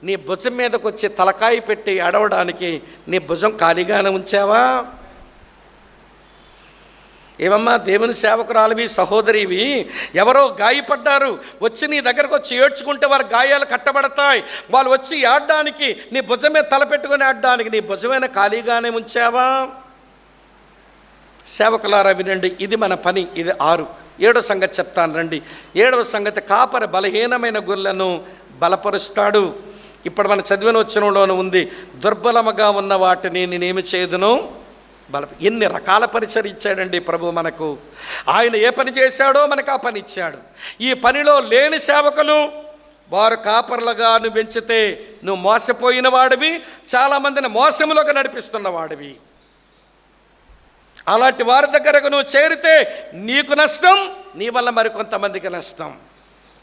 నీ భుజం మీదకి వచ్చి తలకాయ పెట్టి అడవడానికి నీ భుజం ఖాళీగానే ఉంచావా? ఏమమ్మా దేవుని సేవకురాలివి, సహోదరివి, ఎవరో గాయపడ్డారు, వచ్చి నీ దగ్గరకు వచ్చి ఏడ్చుకుంటే వారి గాయాలు కట్టబడతాయి. వాళ్ళు వచ్చి ఆడడానికి నీ భుజమే తలపెట్టుకొని ఆడడానికి నీ భుజమైన ఖాళీగానే ఉంచావా? సేవకులారా వినండి, ఇది మన పని. ఇది 6. 7వ సంగతి చెప్తాను రండి. 7వ సంగతి, కాపరి బలహీనమైన గొర్రెలను బలపరుస్తాడు. ఇప్పుడు మన చదివిన వచనంలోనే ఉంది, దుర్బలముగా ఉన్న వాటిని నేనేమి చేయదును? ఎన్ని రకాల పరిచయం ఇచ్చాడండి ప్రభు మనకు. ఆయన ఏ పని చేశాడో మనకు ఆ పని ఇచ్చాడు. ఈ పనిలో లేని సేవకులు వారు కాపర్లుగా నువ్వు పెంచితే నువ్వు మోసపోయిన వాడివి, చాలామందిని మోసములోకి నడిపిస్తున్న వాడివి. అలాంటి వారి దగ్గరకు నువ్వు చేరితే నీకు నష్టం, నీ వల్ల మరికొంతమందికి నష్టం.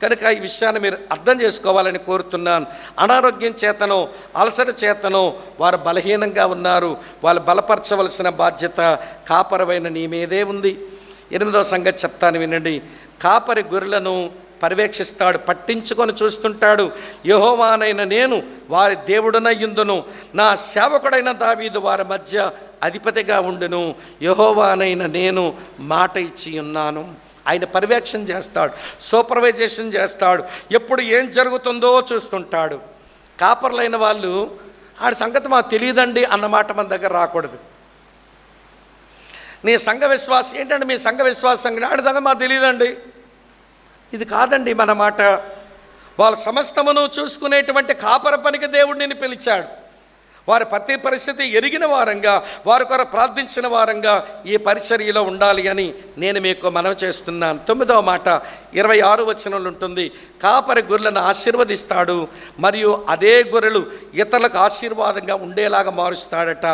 కనుక ఈ విషయాన్ని మీరు అర్థం చేసుకోవాలని కోరుతున్నాను. అనారోగ్యం చేతనో అలసట చేతనో వారు బలహీనంగా ఉన్నారు. వాళ్ళు బలపరచవలసిన బాధ్యత కాపరవైన నీ మీదే ఉంది. 8వ సంగతి చెప్తాను వినండి. కాపరి గొర్రెలను పర్యవేక్షిస్తాడు, పట్టించుకొని చూస్తుంటాడు. యెహోవానైన నేను వారి దేవుడనయ్యుందును, నా సేవకుడైన దావీదు వారి మధ్య అధిపతిగా ఉండును. యెహోవానైన నేను మాట ఇచ్చి ఉన్నాను. ఆయన పర్యవేక్షణ చేస్తాడు, సూపర్వైజేషన్ చేస్తాడు, ఎప్పుడు ఏం జరుగుతుందో చూస్తుంటాడు. కాపర్లైన వాళ్ళు ఆడి సంగతి మాకు తెలియదండి అన్నమాట మన దగ్గర రాకూడదు. నీ సంఘ విశ్వాసం ఏంటంటే, మీ సంఘ విశ్వాసం ఆడి దగ్గర మాకు తెలియదండి, ఇది కాదండి మన మాట. వాళ్ళ సమస్తమును చూసుకునేటువంటి కాపర పనికి దేవుడు నిన్ను పిలిచాడు. వారి ప్రతి పరిస్థితి ఎరిగిన వారంగా, వారి కొరకు ప్రార్థించిన వారంగా ఈ పరిచర్యలో ఉండాలి అని నేను మీకు మనవి చేస్తున్నాను. 9వ మాట 26వ వచనంలో ఉంటుంది, కాపరి గొర్రెలను ఆశీర్వదిస్తాడు మరియు అదే గొర్రెలు ఇతరులకు ఆశీర్వాదంగా ఉండేలాగా మారుస్తాడట.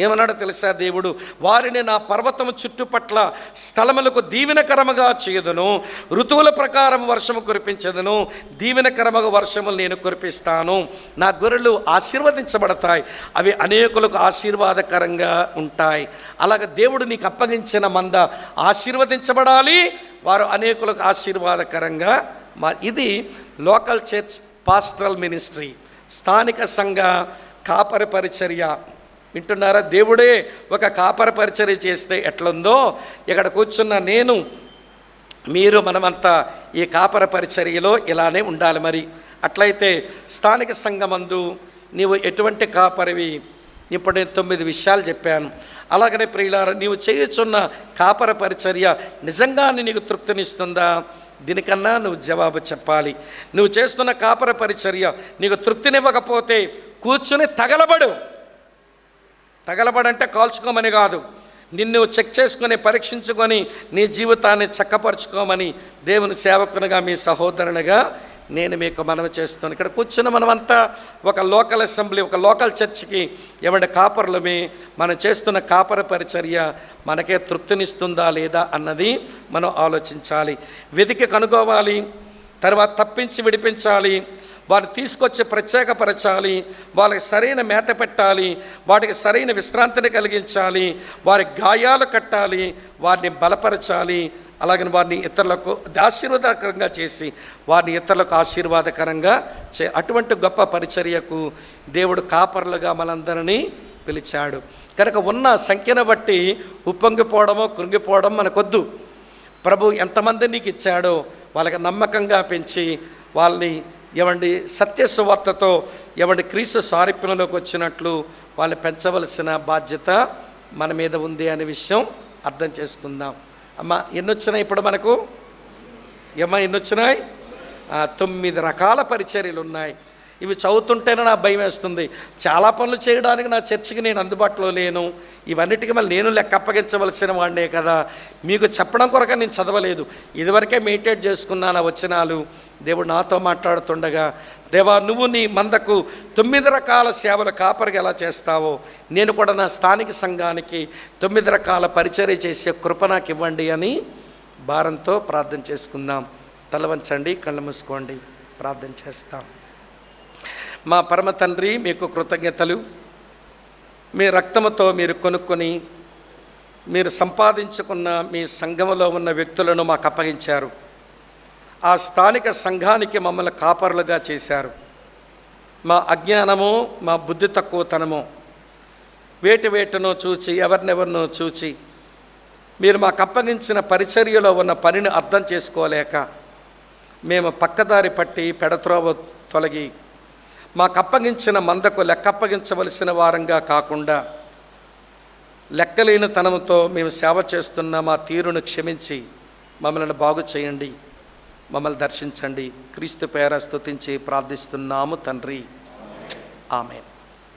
ఏమన్నాడో తెలుసా దేవుడు? వారిని నా పర్వతము చుట్టుపట్ల స్థలములకు దీవెనకరముగా చేయదును, ఋతువుల ప్రకారం వర్షము కురిపించదును, దీవెనకరముగా వర్షములు నేను కురిపిస్తాను. నా గొర్రెలు ఆశీర్వదించబడతాయి, అవి అనేకులకు ఆశీర్వాదకరంగా ఉంటాయి. అలాగే దేవుడు నీకు అప్పగించిన మంద ఆశీర్వదించబడాలి, వారు అనేకులకు ఆశీర్వాదకరంగా. ఇది లోకల్ చర్చ్ పాస్టరల్ మినిస్ట్రీ, స్థానిక సంఘ కాపర పరిచర్య. వింటున్నారా? దేవుడే ఒక కాపర పరిచర్య చేస్తే ఎట్లుందో ఇక్కడ కూర్చున్న నేను, మీరు, మనమంతా ఈ కాపర పరిచర్యలో ఇలానే ఉండాలి. మరి అట్లయితే స్థానిక సంఘమందు నీవు ఎటువంటి కాపరివి? ఇప్పుడు నేను 9 విషయాలు చెప్పాను. అలాగనే ప్రియులారా, నీవు చేయుచున్న కాపర పరిచర్య నిజంగా నీకు తృప్తినిస్తుందా? దీనికన్నా నువ్వు జవాబు చెప్పాలి. నువ్వు చేస్తున్న కాపర పరిచర్య నీకు తృప్తినివ్వకపోతే కూర్చుని తగలబడంటే కాల్చుకోమని కాదు, నిన్ను చెక్ చేసుకొని పరీక్షించుకొని నీ జీవితాన్ని చక్కపరుచుకోమని దేవుని సేవకునిగా, మీ సహోదరునిగా నేను మీకు మనవి చేస్తున్నాను. ఇక్కడ కూర్చున్న మనమంతా ఒక లోకల్ అసెంబ్లీ, ఒక లోకల్ చర్చికి ఏమంటే కాపర్లమే. మనం చేస్తున్న కాపర పరిచర్య మనకే తృప్తినిస్తుందా లేదా అన్నది మనం ఆలోచించాలి, వెతికి కనుగోవాలి. తర్వాత తప్పించి విడిపించాలి, వారిని తీసుకొచ్చి ప్రత్యేకపరచాలి, వాళ్ళకి సరైన మేత పెట్టాలి, వాటికి సరైన విశ్రాంతిని కలిగించాలి, వారి గాయాలు కట్టాలి, వారిని బలపరచాలి. అలాగని వారిని ఇతరులకు ఆశీర్వాదకరంగా చేసి వారిని ఇతరులకు ఆశీర్వాదకరంగా అటువంటి గొప్ప పరిచర్యకు దేవుడు కాపరులుగా మనందరినీ పిలిచాడు. కనుక ఉన్న సంఖ్యను బట్టి ఉప్పొంగిపోవడమో కృంగిపోవడం మనకొద్దు. ప్రభు ఎంతమంది నీకు ఇచ్చాడో వాళ్ళకి నమ్మకంగా పెంచి వాళ్ళని సత్య సువార్తతో క్రీస్తు సారూప్యంలోకి వచ్చినట్లు వాళ్ళు పెంచవలసిన బాధ్యత మన మీద ఉంది అనే విషయం అర్థం చేసుకుందాం. అమ్మ ఎన్ని వచ్చినాయి ఇప్పుడు మనకు? ఎన్ని వచ్చినాయి? 9 రకాల పరిచర్యలు ఉన్నాయి. ఇవి చదువుతుంటేనే నా భయం వేస్తుంది. చాలా పనులు చేయడానికి నా చర్చికి నేను అందుబాటులో లేను. ఇవన్నిటికీ మళ్ళీ నేను లెక్క అప్పగించవలసిన వాడినే కదా. మీకు చెప్పడం కొరకు నేను చదవలేదు, ఇదివరకే మెడిటేట్ చేసుకున్నాను ఆ వచనాలు. దేవుడు నాతో మాట్లాడుతుండగా, దేవా నువ్వు నీ మందకు 9 రకాల సేవలు కాపరిగా ఎలా చేస్తావో నేను కూడా నా స్థానిక సంఘానికి 9 రకాల పరిచర్య చేసే కృప నాకు ఇవ్వండి అని భారంతో ప్రార్థన చేసుకుందాం. తల వంచండి, కళ్ళు మూసుకోండి, ప్రార్థన చేస్తాం. మా పరమ తండ్రి, మీకు కృతజ్ఞతలు. మీ రక్తముతో మీరు కొనుక్కొని మీరు సంపాదించుకున్న మీ సంఘములో ఉన్న వ్యక్తులను మాకు అప్పగించారు. ఆ స్థానిక సంఘానికి మమ్మల్ని కాపరులుగా చేశారు. మా అజ్ఞానము, మా బుద్ధి తక్కువతనము వేటునో చూచి ఎవరినెవరినో చూచి మీరు మాకు అప్పగించిన పరిచర్యలో ఉన్న పనిని అర్థం చేసుకోలేక మేము పక్కదారి పట్టి పెడత్రోవ తొలగి మాకు అప్పగించిన మందకు లెక్కప్పగించవలసిన వారంగా కాకుండా లెక్కలేని తనంతో మేము సేవ చేస్తున్న మా తీరును క్షమించి మమ్మల్ని బాగు చేయండి, మమ్మల్ని దర్శించండి. క్రీస్తు పేర స్తుతించి ప్రార్థిస్తున్నాము తండ్రి, ఆమేన్.